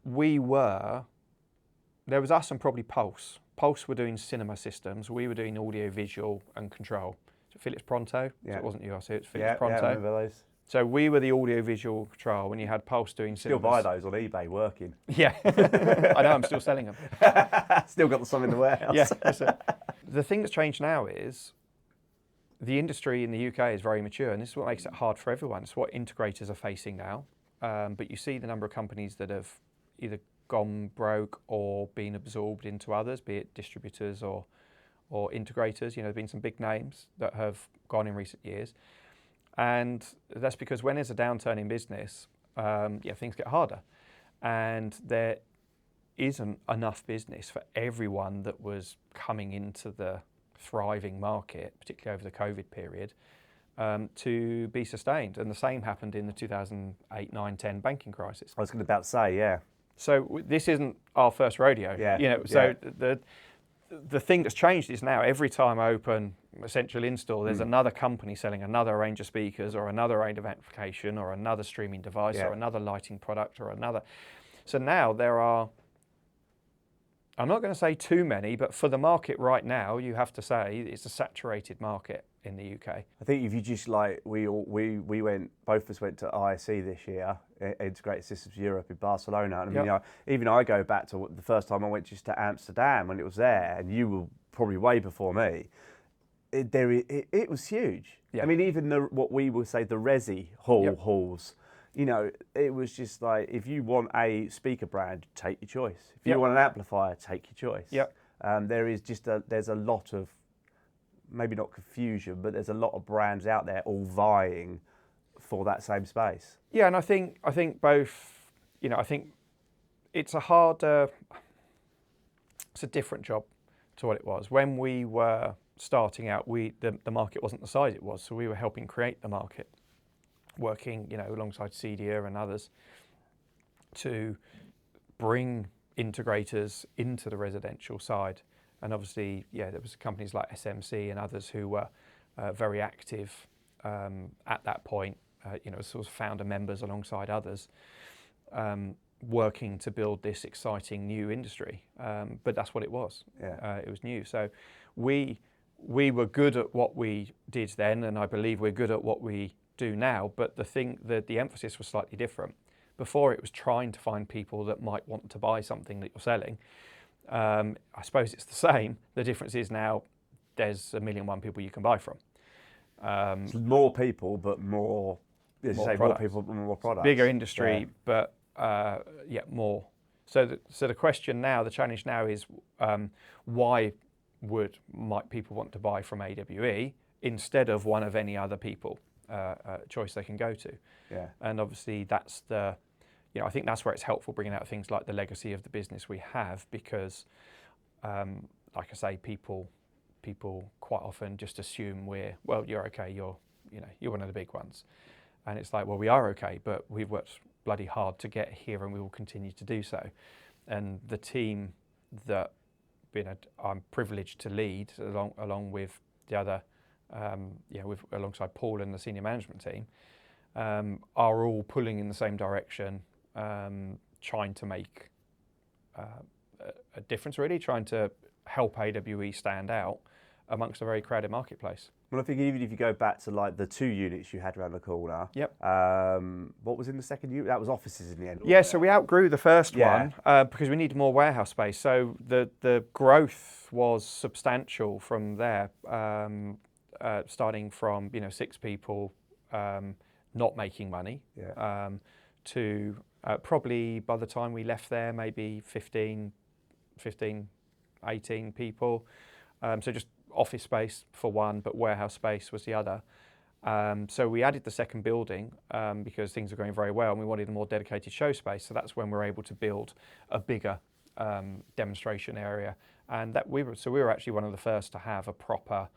was us and probably Pulse. Pulse were doing cinema systems. We were doing audio, visual and control. So Philips Pronto. So it wasn't URC, it was Philips Pronto. Yeah, I remember those. So we were the audio visual control when you had Pulse doing cinemas. Still buy those on eBay working. Yeah, I know, I'm still selling them. Still got some in the warehouse. Yeah. The thing that's changed now is the industry in the UK is very mature, and this is what makes it hard for everyone. It's what integrators are facing now. But you see the number of companies that have either gone broke or been absorbed into others, be it distributors or integrators. There have been some big names that have gone in recent years. And that's because when there's a downturn in business, things get harder. And there isn't enough business for everyone that was coming into the thriving market, particularly over the COVID period, to be sustained. And the same happened in the 2008, 9, 10 banking crisis. I was about to say, yeah. So this isn't our first rodeo. The thing that's changed is now every time I open a central install, there's another company selling another range of speakers or another range of amplification or another streaming device or another lighting product or another. So now there are, I'm not going to say too many, but for the market right now, you have to say it's a saturated market in the UK. I think if you just we went, both of us went to ISE this year, Integrated Systems Europe in Barcelona. And even I go back to the first time I went just to Amsterdam when it was there, and you were probably way before me. It was huge. Yeah. I mean, even what we would say the Resi halls, you know, it was just like, if you want a speaker brand, take your choice. If you Yep. want an amplifier, take your choice. Yep. There is just there's a lot of, maybe not confusion, but there's a lot of brands out there all vying for that same space. Yeah, and I think both, you know, I think it's a harder, it's a different job to what it was. When we were starting out, the market wasn't the size it was, so we were helping create the market, working, you know, alongside CEDIA and others to bring integrators into the residential side. And obviously, yeah, there was companies like SMC and others who were very active at that point, you know, sort of founder members alongside others, working to build this exciting new industry. But that's what it was. Yeah. It was new. So we were good at what we did then, and I believe we're good at what we do now, but the emphasis was slightly different. Before, it was trying to find people that might want to buy something that you're selling. I suppose it's the same. The difference is now there's 1,000,001 people you can buy from. It's more people, but more, as you say, more people, but more products. Bigger industry, Yeah. but yeah, more. So the question now, the challenge now is why might people want to buy from AWE instead of one of any other people choice they can go to? Yeah. And obviously that's you know, I think that's where it's helpful bringing out things like the legacy of the business we have, because like I say, people quite often just assume well, you're okay, you're one of the big ones. And it's like, well, we are okay, but we've worked bloody hard to get here and we will continue to do so. And the team that I'm privileged to lead along with the other, alongside Paul and the senior management team, are all pulling in the same direction, trying to make a difference, really, trying to help AWE stand out amongst a very crowded marketplace. Well, I think even if you go back to like the 2 units you had around the corner, Yep. What was in the second unit? That was offices in the end. Yeah, so we outgrew the first Yeah. one because we needed more warehouse space. So the growth was substantial from there, starting from 6 people not making money, Yeah. to probably by the time we left there, maybe 15, 18 people. So just office space for one, but warehouse space was the other. So we added the second building because things were going very well and we wanted a more dedicated show space. So that's when we were able to build a bigger demonstration area. And we were actually one of the first to have a proper,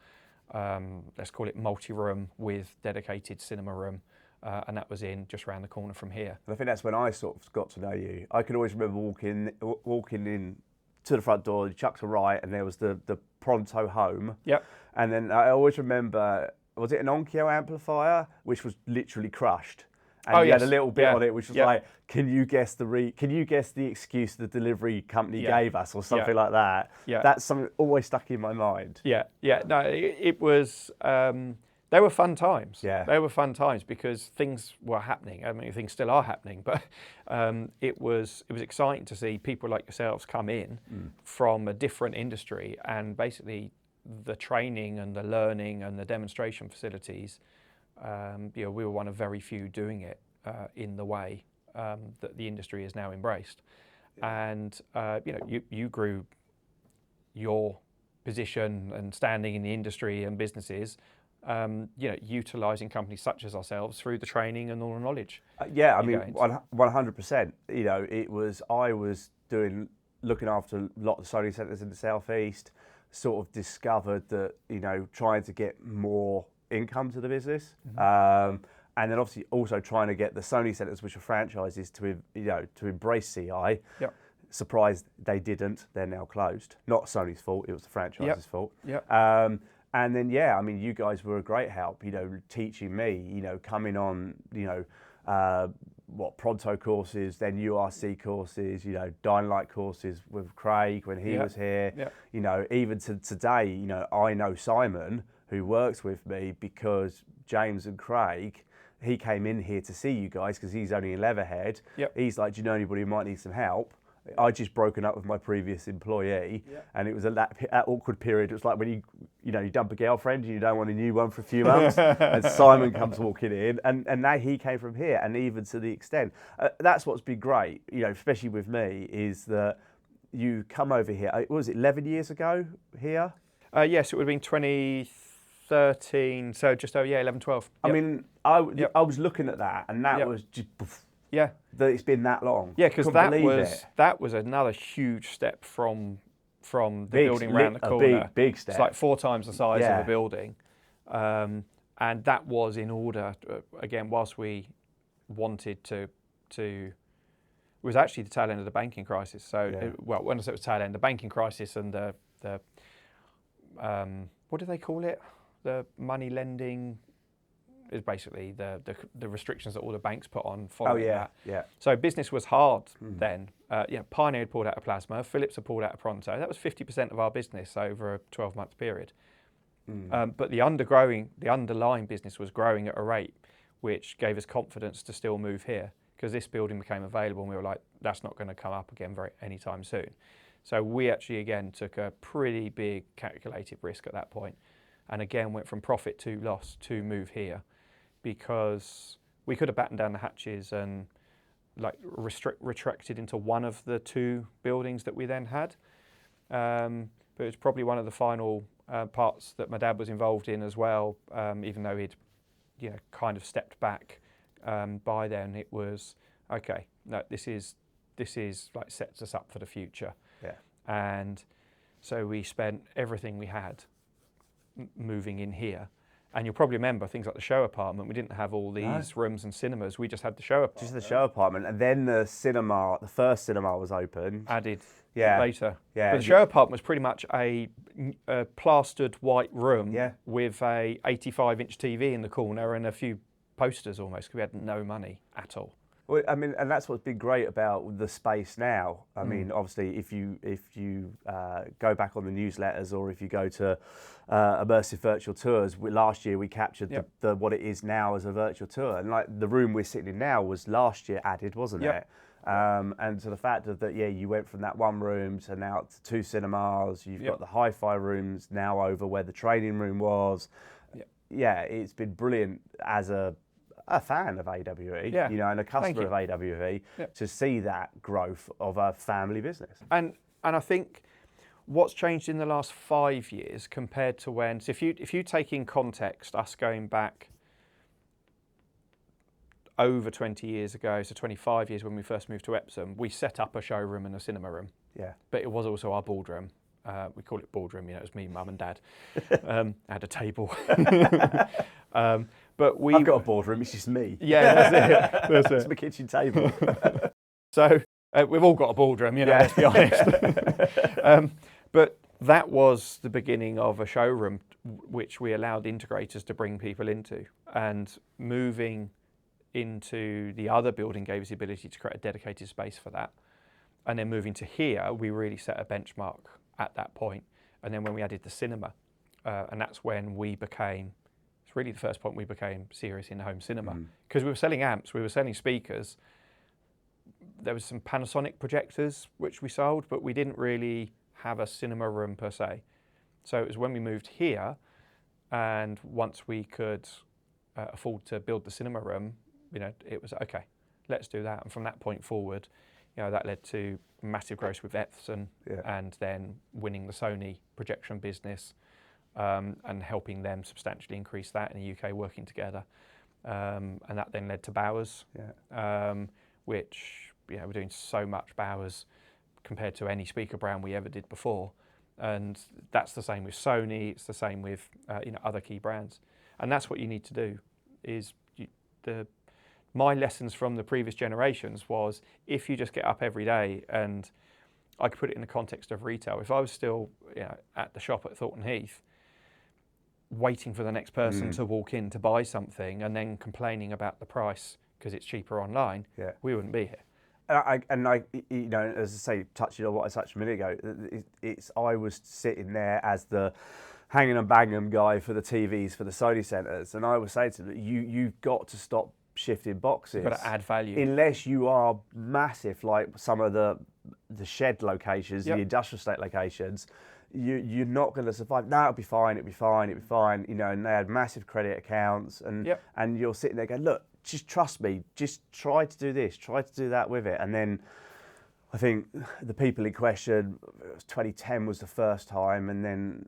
let's call it multi-room with dedicated cinema room. And that was just around the corner from here. And I think that's when I sort of got to know you. I can always remember walking in to the front door, you chucked a right, and there was the Pronto home. Yep. And then I always remember, was it an Onkyo amplifier, which was literally crushed? And you had a little bit on it, which was like, can you guess the excuse the delivery company gave us, or something like that? Yeah. That's something that always stuck in my mind. Yeah. No, it was. They were fun times. Yeah. They were fun times because things were happening. I mean, things still are happening, but it was exciting to see people like yourselves come in from a different industry, and basically the training and the learning and the demonstration facilities. We were one of very few doing it in the way that the industry is now embraced, and you grew your position and standing in the industry and businesses. Utilising companies such as ourselves through the training and all the knowledge. Yeah, I mean, 100%. I was looking after a lot of the Sony centres in the southeast. Sort of discovered that trying to get more income to the business, and then obviously also trying to get the Sony centres, which are franchises, to embrace CI. Yep. Surprised they didn't. They're now closed. Not Sony's fault. It was the franchise's fault. Yep. And then, you guys were a great help, teaching me, coming on, Pronto courses, then URC courses, Dying Light courses with Craig when he was here. Yep. Even to today, I know Simon, who works with me, because James and Craig, he came in here to see you guys because he's only in Leatherhead. Yep. He's like, do you know anybody who might need some help? I'd just broken up with my previous employee, and it was that awkward period. It was like when you dump a girlfriend and you don't want a new one for a few months, and Simon comes walking in, and now he came from here, and even to the extent, that's what's been great, especially with me, is that you come over here. What was it, 11 years ago here? Yes, it would have been 2013, so just over 11, 12. I mean, I was looking at that, and that was just that it's been that long. Yeah, because that was another huge step from the building around the corner. Big step. It's like 4 times the size of the building, and that was in order. Again, whilst we wanted to. It was actually the tail end of the banking crisis. So, when I say it was tail end, the banking crisis and the what do they call it? The money lending is basically the restrictions that all the banks put on following that. Yeah. So business was hard then. Pioneer had pulled out of Plasma, Philips had pulled out of Pronto. That was 50% of our business over a 12-month period. But the underlying business was growing at a rate which gave us confidence to still move here, because this building became available and we were like, that's not going to come up again anytime soon. So we actually again took a pretty big calculated risk at that point, and again went from profit to loss to move here, because we could have battened down the hatches and retracted into one of the 2 buildings that we then had. But it was probably one of the final parts that my dad was involved in as well, even though he'd kind of stepped back by then. It was, okay, no, this is like sets us up for the future. Yeah. And so we spent everything we had moving in here. And you'll probably remember things like the show apartment. We didn't have all these rooms and cinemas. We just had the show apartment. Just the show apartment. And then the first cinema was opened. Added later. Yeah. But the show apartment was pretty much a plastered white room with a 85-inch TV in the corner and a few posters almost, because we had no money at all. Well, I mean, and that's what's been great about the space now. I mean, obviously, if you go back on the newsletters, or if you go to immersive virtual tours, last year we captured the what it is now as a virtual tour, and like the room we're sitting in now was last year added, wasn't it? And to the fact that you went from that one room to now to 2 cinemas. You've got the hi-fi rooms now over where the training room was. Yeah, it's been brilliant as a fan of AWE, and a customer of AWE, to see that growth of a family business. And I think what's changed in the last 5 years compared to when, so if you take in context us going back over 20 years ago, so 25 years when we first moved to Epsom, we set up a showroom and a cinema room. Yeah. But it was also our boardroom. We call it boardroom, it was me, mum and dad. I had a table. But I've got a boardroom, it's just me. Yeah, that's it. It's my kitchen table. So we've all got a boardroom, let's be honest. But that was the beginning of a showroom which we allowed integrators to bring people into. And moving into the other building gave us the ability to create a dedicated space for that. And then moving to here, we really set a benchmark at that point. And then when we added the cinema, and that's when it's really the first point we became serious in home cinema. Because we were selling amps, we were selling speakers. There was some Panasonic projectors which we sold, but we didn't really have a cinema room per se. So it was when we moved here, and once we could afford to build the cinema room, it was okay, let's do that. And from that point forward, that led to massive growth with Epsom, and then winning the Sony projection business, and helping them substantially increase that in the UK, working together. And that then led to Bowers, which we're doing so much Bowers compared to any speaker brand we ever did before. And that's the same with Sony, it's the same with other key brands. And that's what you need to do. My lessons from the previous generations was, if you just get up every day, and I could put it in the context of retail, if I was still at the shop at Thornton Heath, waiting for the next person to walk in to buy something and then complaining about the price because it's cheaper online, we wouldn't be here. And I, as I say, touching on what I touched a minute ago, I was sitting there as the hanging and banging guy for the TVs for the Sony centres, and I was saying to them, you've got to stop shifting boxes. You've got to add value. Unless you are massive, like some of the shed locations, the industrial estate locations, you're not going to survive. No, it'll be fine, it'll be fine, it'll be fine. You know, and they had massive credit accounts, and you're sitting there going, look, just trust me, just try to do this, try to do that with it. And then I think the people in question, 2010 was the first time, and then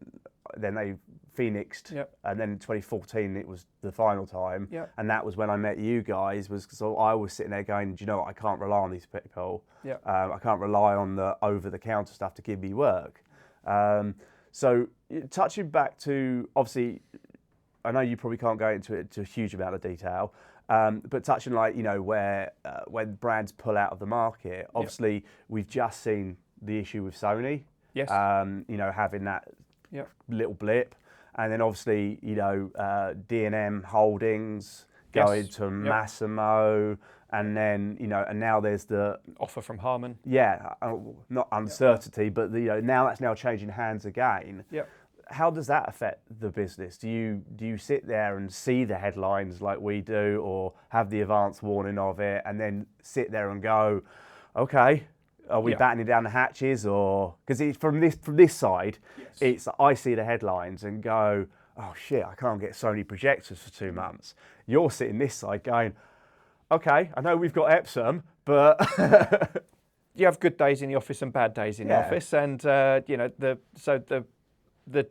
they phoenixed, and then in 2014 it was the final time, and that was when I met you guys. Was because I was sitting there going, do you know what, I can't rely on these people. I can't rely on the over-the-counter stuff to give me work. So touching back to, obviously, I know you probably can't go into it to a huge amount of detail, but touching like, you know, where when brands pull out of the market, obviously we've just seen the issue with Sony, you know, having that little blip, and then obviously, you know, D&M Holdings going to Massimo, and then, you know, and now there's the offer from Harman. Not uncertainty, but you know, now that's now changing hands again. How does that affect the business? Do you sit there and see the headlines like we do, or have the advance warning of it, and then sit there and go, okay, are we battening down the hatches? Or because from this side, it's I see the headlines and go, oh shit, I can't get Sony projectors for 2 months. You're sitting this side going, okay, I know we've got Epsom, but you have good days in the office and bad days in the office, and you know, the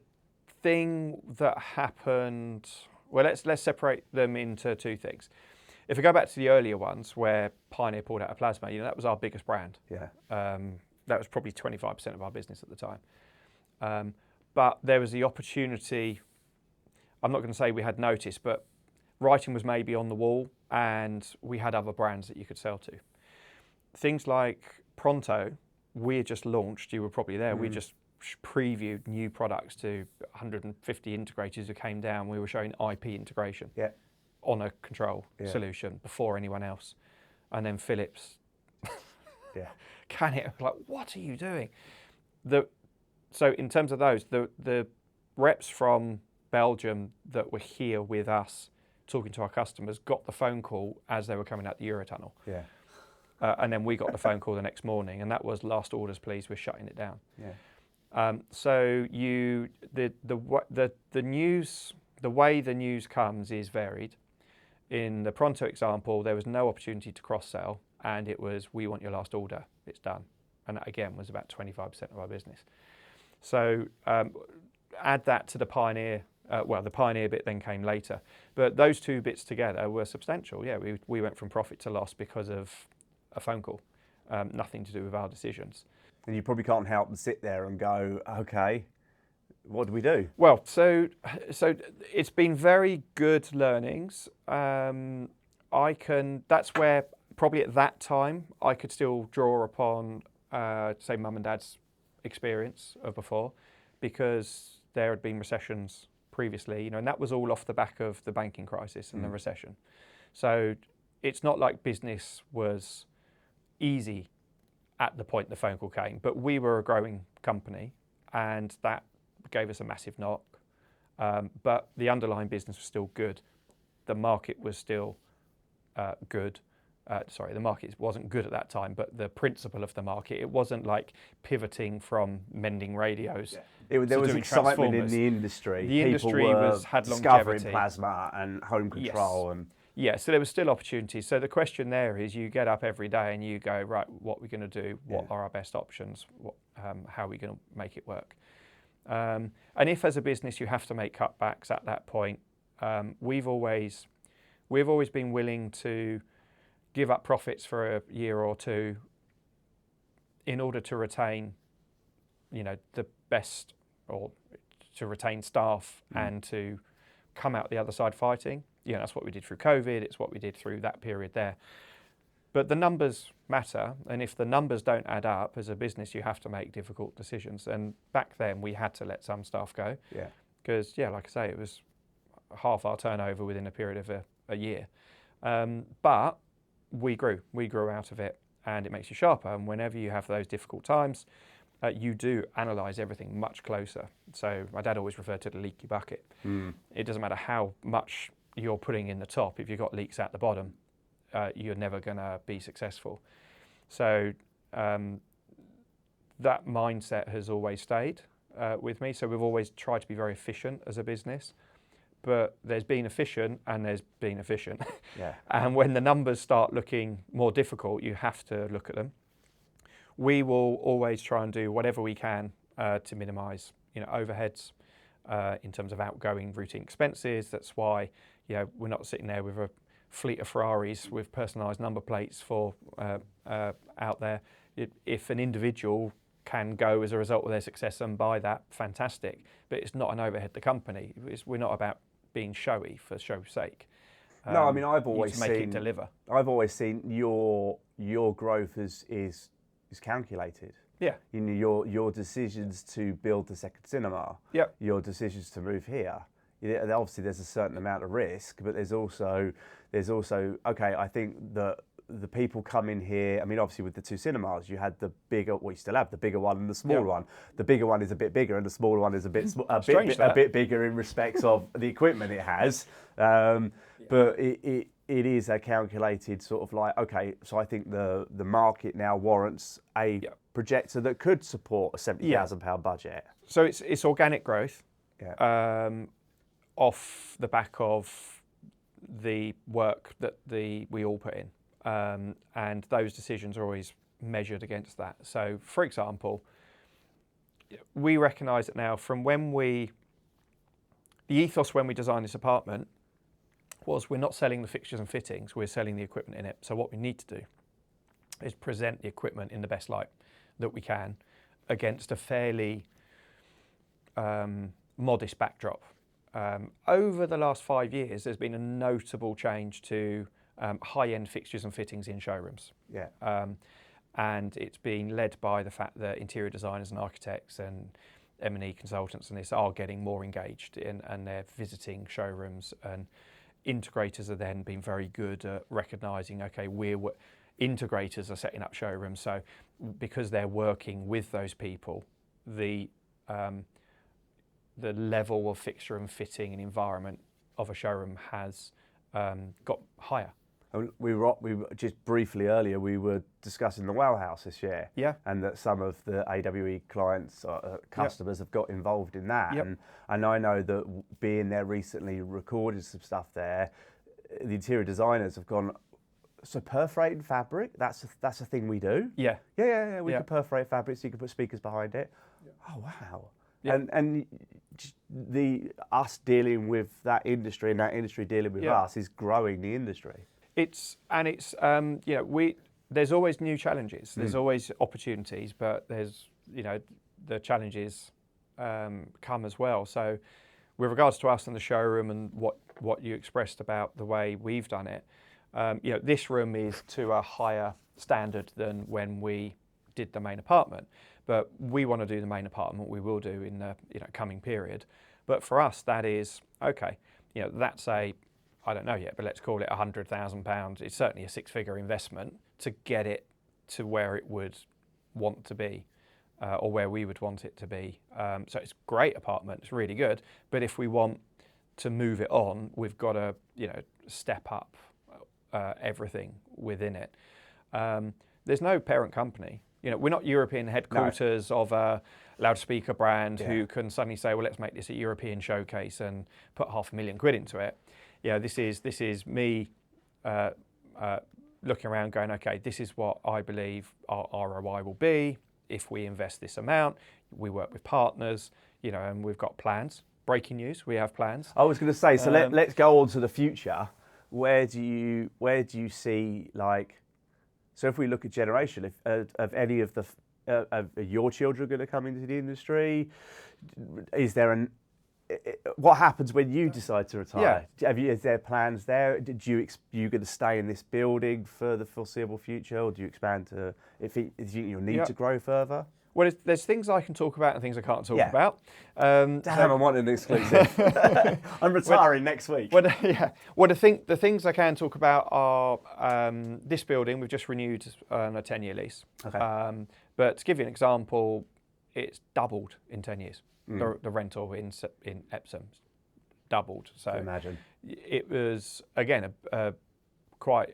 thing that happened. Well, let's separate them into two things. If we go back to the earlier ones where Pioneer pulled out of plasma, you know, that was our biggest brand. That was probably 25% of our business at the time. But there was the opportunity. I'm not going to say we had notice, but writing was maybe on the wall, and we had other brands that you could sell to. Things like Pronto, we had just launched. You were probably there. We just previewed new products to 150 integrators who came down. We were showing IP integration on a control solution before anyone else. And then Philips, can it? Like, what are you doing? So in terms of those, the reps from Belgium that were here with us talking to our customers got the phone call as they were coming out the Eurotunnel. And then we got the phone call the next morning, and that was last orders, please. We're shutting it down. So the news, the way the news comes is varied. In the Pronto example, there was no opportunity to cross-sell, and it was, we want your last order, it's done. And that, again, was about 25% of our business. So add that to the Pioneer, the Pioneer bit then came later. But those two bits together were substantial. Yeah, we went from profit to loss because of a phone call, nothing to do with our decisions. And you probably can't help but sit there and go, okay, what do we do? Well, so it's been very good learnings. That's where probably at that time I could still draw upon, say, mum and dad's experience of before, because there had been recessions previously, you know, and that was all off the back of the banking crisis and the recession. So it's not like business was easy at the point the phone call came, but we were a growing company, and that gave us a massive knock. But the underlying business was still good. The market was still good. The market wasn't good at that time, but the principle of the market, it wasn't like pivoting from mending radios. There was excitement in the industry. The industry had discovering longevity. plasma and home control. And so there was still opportunities. So the question there is, you get up every day and you go, right, what are we going to do? What are our best options? How are we going to make it work? And if as a business you have to make cutbacks at that point, we've always been willing to give up profits for a year or two in order to retain, you know, the best, or to retain staff and to come out the other side fighting. You know, that's what we did through COVID. It's what we did through that period there. But the numbers matter, and if the numbers don't add up as a business, you have to make difficult decisions. And back then, we had to let some staff go. Because, like I say, it was half our turnover within a period of a year. But we grew out of it, and it makes you sharper. And whenever you have those difficult times, you do analyse everything much closer. So my dad always referred to the leaky bucket. It doesn't matter how much you're putting in the top. If you've got leaks at the bottom, you're never going to be successful. So that mindset has always stayed with me. So we've always tried to be very efficient as a business. But there's been efficient and there's been efficient. Yeah. And when the numbers start looking more difficult, you have to look at them. We will always try and do whatever we can to minimise, overheads in terms of outgoing routine expenses. That's why, we're not sitting there with a fleet of Ferraris with personalised number plates for out there. If an individual can go as a result of their success and buy that, fantastic. But it's not an overhead the company. We're not about being showy for show's sake. No, I mean I've always seen it deliver. I've always seen your growth is calculated. Yeah. Your decisions to build the second cinema. Yep. Your decisions to move here. Obviously, there's a certain amount of risk, but there's also okay. I think that the people come in here. I mean, obviously, with the two cinemas, you had the bigger. Well, you still have the bigger one and the smaller one. The bigger one is a bit bigger, and the smaller one is a bit a bit bigger in respects of the equipment it has. But it is a calculated sort of like, okay, so I think the market now warrants a projector that could support a £70,000 budget. So it's organic growth. Yeah. Off the back of the work that we all put in. And those decisions are always measured against that. So, for example, we recognise that now from the ethos when we designed this apartment was we're not selling the fixtures and fittings, we're selling the equipment in it. So what we need to do is present the equipment in the best light that we can against a fairly modest backdrop. Over the last 5 years, there's been a notable change to high-end fixtures and fittings in showrooms. Yeah. And it's been led by the fact that interior designers and architects and M&E consultants and this are getting more engaged and they're visiting showrooms, and integrators are then being very good at recognising, okay, integrators are setting up showrooms, so because they're working with those people, the level of fixture and fitting and environment of a showroom has got higher. We were just briefly earlier, we were discussing the Wow House this year. Yeah. And that some of the AWE clients, customers have got involved in that. Yep. And I know that being there recently, recorded some stuff there, the interior designers have gone, so perforated fabric, that's a thing we do? Yeah. Yeah. We could perforate fabric so you could put speakers behind it. Yeah. Oh, wow. Yeah. And us dealing with that industry and that industry dealing with us is growing the industry. There's always new challenges. There's always opportunities, but there's the challenges come as well. So, with regards to us and the showroom and what you expressed about the way we've done it, this room is to a higher standard than when we did the main apartment. But we want to do the main apartment. We will do in the coming period. But for us, that is okay. That's I don't know yet, but let's call it £100,000. It's certainly a six-figure investment to get it to where it would want to be, or where we would want it to be. So it's a great apartment. It's really good. But if we want to move it on, we've got to step up everything within it. There's no parent company. We're not European headquarters of a loudspeaker brand who can suddenly say, well, let's make this a European showcase and put £500,000 into it. This is me looking around going, okay, this is what I believe our ROI will be if we invest this amount. We work with partners, and we've got plans. Breaking news, we have plans. I was going to say, so let's go on to the future. Where do you see, like, so if we look at generation, of any of your children going to come into the industry? Is there what happens when you decide to retire? Is there plans there? You going to stay in this building for the foreseeable future, or do you expand to? If you'll need to grow further? Well, there's things I can talk about and things I can't talk about. Damn, I want an exclusive. I'm retiring next week. Well, the things I can talk about are this building. We've just renewed on a 10-year lease. Okay. But to give you an example, it's doubled in 10 years. The rental in Epsom doubled. So imagine. It was, again, quite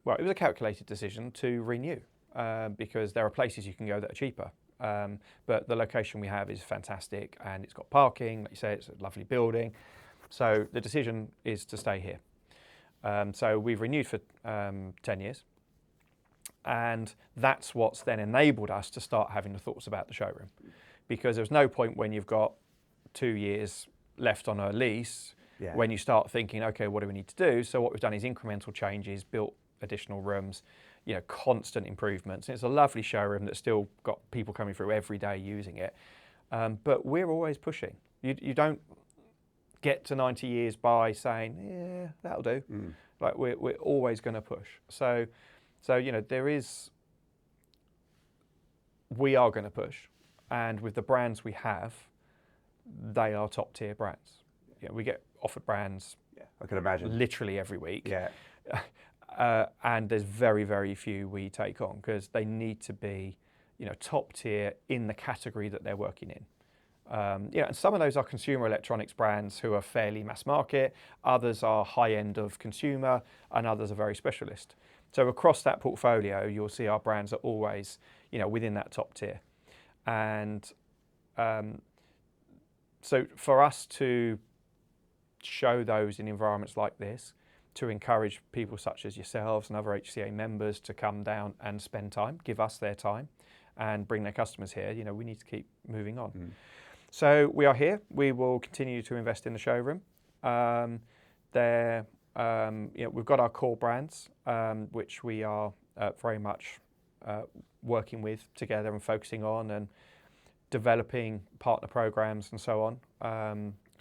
Well, it was a calculated decision to renew because there are places you can go that are cheaper. But the location we have is fantastic, and it's got parking. Like you say, it's a lovely building. So the decision is to stay here. So we've renewed for 10 years. And that's what's then enabled us to start having the thoughts about the showroom. Because there's no point when you've got 2 years left on a lease when you start thinking, okay, what do we need to do? So what we've done is incremental changes, built additional rooms, constant improvements. And it's a lovely showroom that's still got people coming through every day using it. But we're always pushing. You don't get to 90 years by saying, yeah, that'll do. Like we're always going to push. So we are going to push. And with the brands we have, they are top tier brands. We get offered brands. Yeah, I can imagine. Literally every week. Yeah. And there's very, very few we take on because they need to be, top tier in the category that they're working in. And some of those are consumer electronics brands who are fairly mass market. Others are high end of consumer, and others are very specialist. So across that portfolio, you'll see our brands are always, within that top tier. And so for us to show those in environments like this, to encourage people such as yourselves and other HCA members to come down and spend time, give us their time, and bring their customers here, we need to keep moving on. So we are here. We will continue to invest in the showroom. We've got our core brands, which we are very much working with together and focusing on and developing partner programs and so on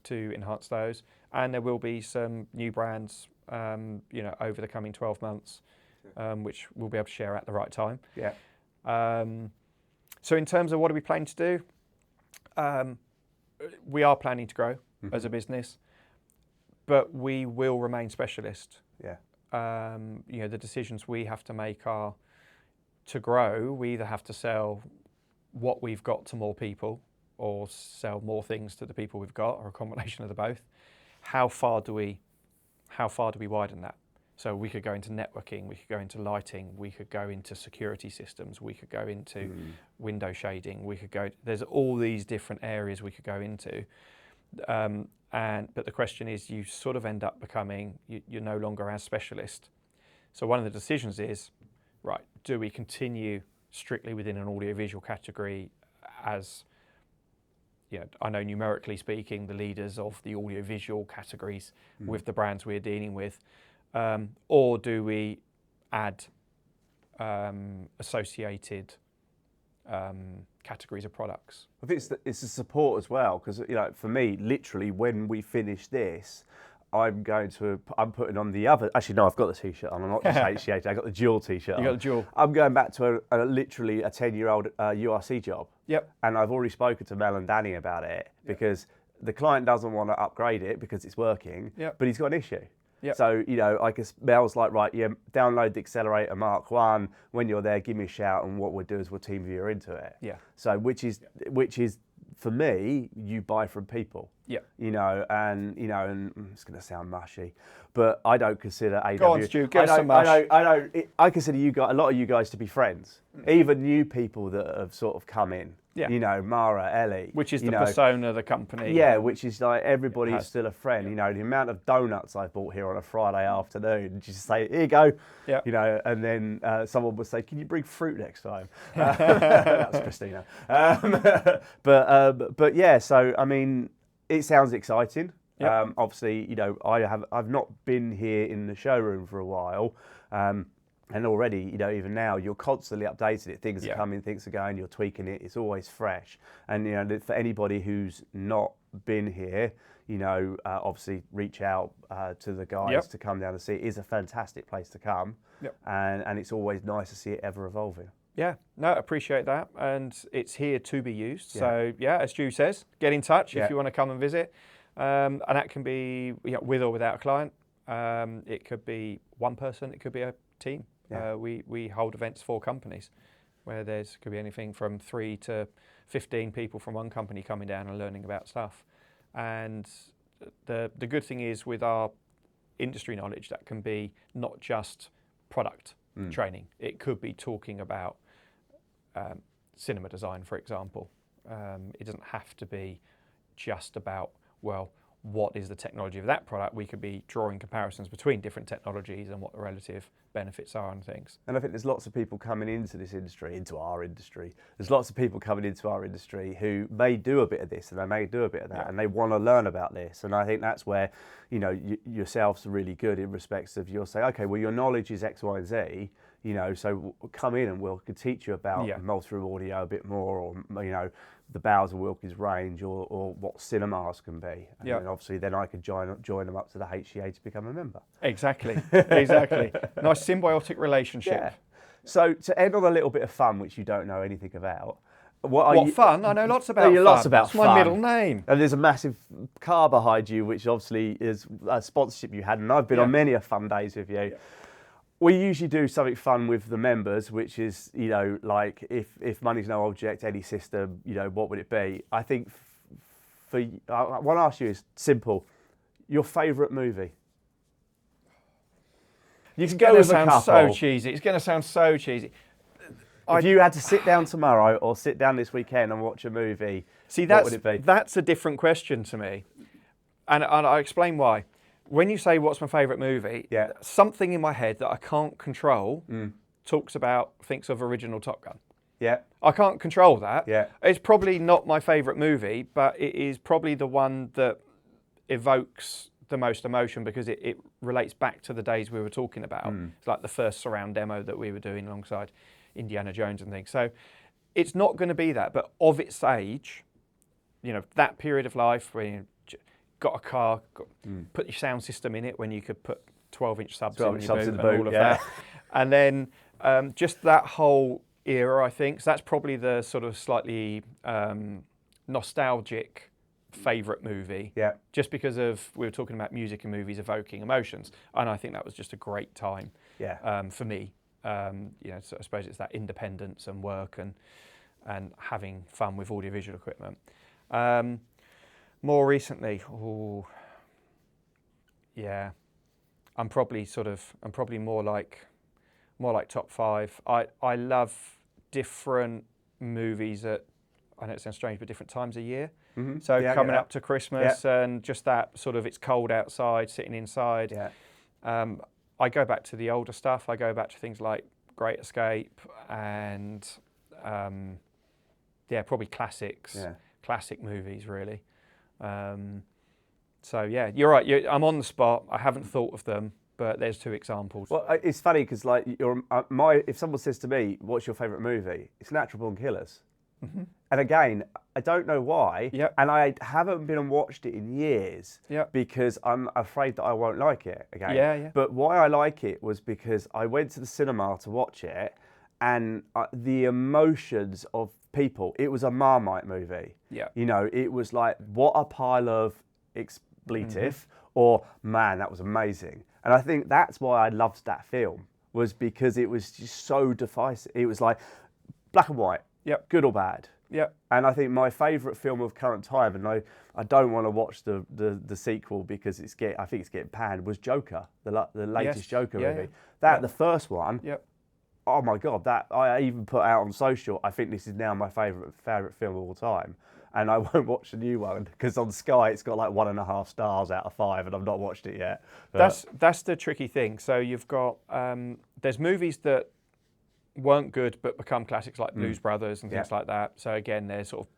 to enhance those. And there will be some new brands, over the coming 12 months, which we'll be able to share at the right time. Yeah. So in terms of what are we planning to do? We are planning to grow as a business, but we will remain specialist. Yeah. The decisions we have to make are to grow. We either have to sell what we've got to more people or sell more things to the people we've got, or a combination of the both. How far do we widen that? So we could go into networking, we could go into lighting, we could go into security systems, we could go into window shading, there's all these different areas we could go into. But the question is, you sort of end up becoming, you're no longer as specialist. So one of the decisions is, right, do we continue strictly within an audiovisual category as, I know numerically speaking, the leaders of the audiovisual categories with the brands we're dealing with, or do we add associated categories of products? I think it's the support as well, because for me, literally, when we finish this, I'm putting on the other. Actually, no, I've got the T-shirt on. I'm not just HCA. I got the dual T-shirt. You got the dual. I'm going back to literally a 10-year-old URC job. Yep. And I've already spoken to Mel and Danny about it because the client doesn't want to upgrade it because it's working, but he's got an issue. Yep. So, Mel's like, right, download the Accelerator Mark 1. When you're there, give me a shout, and what we'll do is we'll team viewer into it. Yeah. So, which is, for me, you buy from people. Yeah. And it's going to sound mushy, but I don't consider AW. Go on, Stu, give us some mush. I consider a lot of you guys to be friends. Even new people that have sort of come in. Yeah. Mara, Ellie. Which is the persona of the company. Yeah, which is like everybody's still a friend. The amount of donuts I bought here on a Friday afternoon, just say, here you go. Yeah. And then someone would say, can you bring fruit next time? That was Christina. But yeah, so I mean, it sounds exciting. Yep. Obviously, I've not been here in the showroom for a while. And already, even now, you're constantly updating it. Things are coming, things are going, you're tweaking it. It's always fresh. And, for anybody who's not been here, obviously reach out to the guys to come down and see. It is a fantastic place to come. Yep. And it's always nice to see it ever evolving. Yeah, no, appreciate that. And it's here to be used. Yeah. So, as Stu says, get in touch if you want to come and visit. And that can be with or without a client. It could be one person, it could be a team. Yeah. We hold events for companies where could be anything from 3 to 15 people from one company coming down and learning about stuff. And the good thing is with our industry knowledge, that can be not just product training. It could be talking about cinema design, for example. It doesn't have to be just about, well, what is the technology of that product? We could be drawing comparisons between different technologies and what the relative benefits are and things. And I think there's lots of people coming into this industry, into our industry. There's lots of people coming into our industry who may do a bit of this and they may do a bit of that, and they want to learn about this. And I think that's where, you know, yourselves are really good in respects of you'll say, okay, well, your knowledge is X, Y, and Z, you know, so come in and we'll teach you about multi-room audio a bit more, or, you know, the Bowers Wilkins range, or what cinemas can be. And then obviously then I could join them up to the HCA to become a member. Exactly, exactly. Nice symbiotic relationship. Yeah. So to end on a little bit of fun, which you don't know anything about. What fun? I know lots about fun. Lots about fun. It's my middle name. And there's a massive car behind you, which obviously is a sponsorship you had, and I've been on many a fun days with you. Yeah. We usually do something fun with the members, which is, you know, like if money's no object, any system, you know, what would it be? I think I want to ask you is simple. Your favourite movie? You can go with a couple. It's going to sound so cheesy. It's going to sound so cheesy. If you had to sit down tomorrow or sit down this weekend and watch a movie, what would it be? That's a different question to me. And I'll explain why. When you say what's my favourite movie, something in my head that I can't control thinks of original Top Gun. Yeah. I can't control that. Yeah. It's probably not my favourite movie, but it is probably the one that evokes the most emotion because it relates back to the days we were talking about. It's like the first surround demo that we were doing alongside Indiana Jones and things. So it's not going to be that, but of its age, you know, that period of life where you got a car, put your sound system in it when you could put 12-inch subs in the boot and all of that. And then just that whole era, I think. So that's probably the sort of slightly nostalgic favourite movie. Yeah. Just because we were talking about music and movies evoking emotions. And I think that was just a great time for me. You know, so I suppose it's that independence and work and having fun with audiovisual equipment. More recently, I'm probably more like top five. I love different movies at, I know it sounds strange, but different times a year. Mm-hmm. So coming up to Christmas and just that sort of, it's cold outside, sitting inside. Yeah. I go back to the older stuff. I go back to things like Great Escape and probably classics, classic movies really. So yeah, you're right. I'm on the spot. I haven't thought of them, but there's two examples. Well, it's funny because like if someone says to me, "What's your favourite movie?" It's Natural Born Killers. Mm-hmm. And again, I don't know why, and I haven't been and watched it in years because I'm afraid that I won't like it again. But why I like it was because I went to the cinema to watch it, and the emotions of people. It was a Marmite movie. Yeah, you know, it was like, what a pile of expletive, or man, that was amazing. And I think that's why I loved that film, was because it was just so divisive. It was like black and white. Yep. Good or bad. Yep. And I think my favourite film of current time, and I don't want to watch the sequel because I think it's getting panned, was Joker, the latest Joker movie. The first one. Yep. Oh my God, that I even put out on social. I think this is now my favourite film of all time, and I won't watch the new one because on Sky it's got like 1.5 stars out of 5, and I've not watched it yet. But that's the tricky thing. So you've got there's movies that weren't good but become classics like Blues Brothers and things like that. So again, there's sort of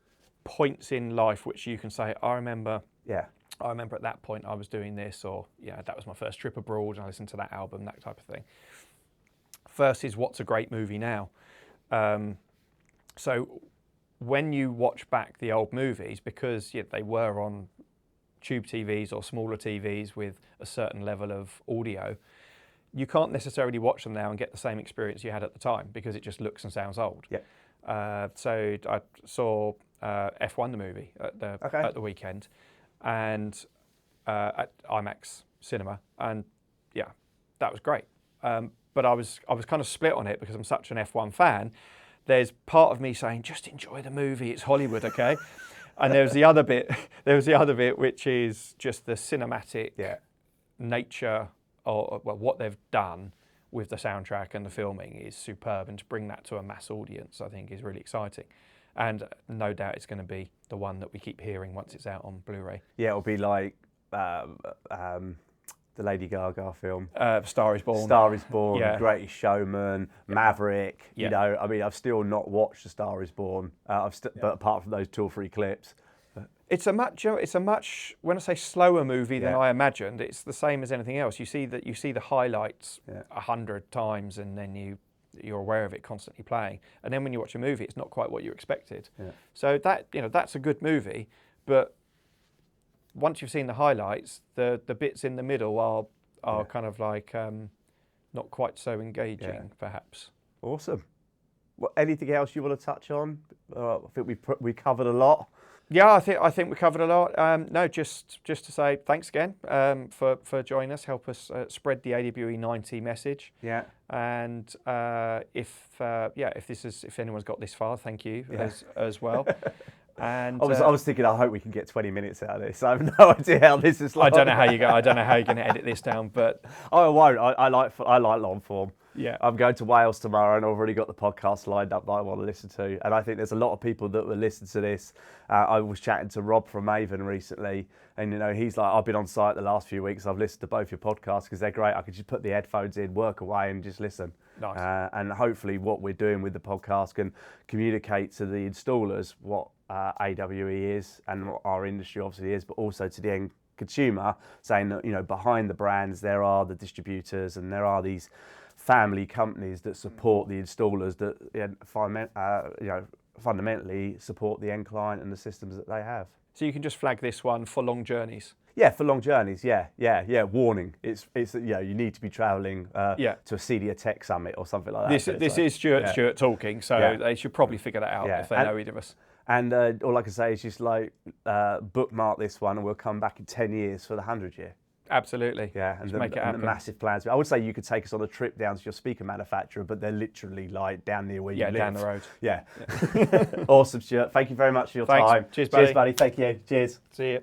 points in life which you can say, I remember at that point I was doing this, or that was my first trip abroad and I listened to that album, that type of thing. Versus what's a great movie now. So when you watch back the old movies, because they were on tube TVs or smaller TVs with a certain level of audio, you can't necessarily watch them now and get the same experience you had at the time because it just looks and sounds old. Yeah. So I saw F1 the movie at the weekend, and at IMAX cinema, and that was great. But I was kind of split on it because I'm such an F1 fan. There's part of me saying, just enjoy the movie, it's Hollywood, okay? And there was the other bit which is just the cinematic nature, or what they've done with the soundtrack and the filming is superb, and to bring that to a mass audience, I think, is really exciting. And no doubt it's going to be the one that we keep hearing once it's out on Blu-ray. Yeah, it'll be like the Lady Gaga film. Star is Born. Star is Born, Yeah. Greatest Showman, Maverick. Yeah. You know, I mean, I've still not watched The Star is Born, but apart from those 2 or 3 clips. It's a much, when I say slower movie than Yeah. I imagined, it's the same as anything else. You see the highlights Yeah. 100 times, and then you're aware of it constantly playing. And then when you watch a movie, it's not quite what you expected. Yeah. So that's a good movie. But once you've seen the highlights, the bits in the middle are kind of like not quite so engaging, perhaps. Awesome. Well, anything else you want to touch on? I think we covered a lot. Yeah, I think we covered a lot. No, just to say thanks again for joining us. Help us spread the AWE 90 message. Yeah. And if anyone's got this far, thank you as well. And I was thinking, I hope we can get 20 minutes out of this. I have no idea how this is. I don't know how you're going to edit this down, but I won't. I like long form. Yeah. I'm going to Wales tomorrow, and I've already got the podcast lined up that I want to listen to. And I think there's a lot of people that will listen to this. I was chatting to Rob from Maven recently, and he's like, I've been on site the last few weeks. I've listened to both your podcasts because they're great. I could just put the headphones in, work away, and just listen. Nice. And hopefully, what we're doing with the podcast can communicate to the installers what AWE is and what our industry obviously is, but also to the end consumer, saying that behind the brands there are the distributors and there are these family companies that support the installers that fundamentally support the end client and the systems that they have. So you can just flag this one for long journeys. Yeah, for long journeys. Yeah. Warning: it's you need to be travelling to a CEDIA Tech Summit or something like that. This is Stuart talking, so they should probably figure that out if they know either of us. And all I can say is just bookmark this one, and we'll come back in 10 years for the 100th year. Absolutely. Yeah, and make it happen. The massive plans. I would say you could take us on a trip down to your speaker manufacturer, but they're literally like down near where you live. Yeah, down the road. Yeah. Awesome, Stuart. Thank you very much for your time. Cheers, buddy. Cheers, buddy. Thank you. Cheers. See you.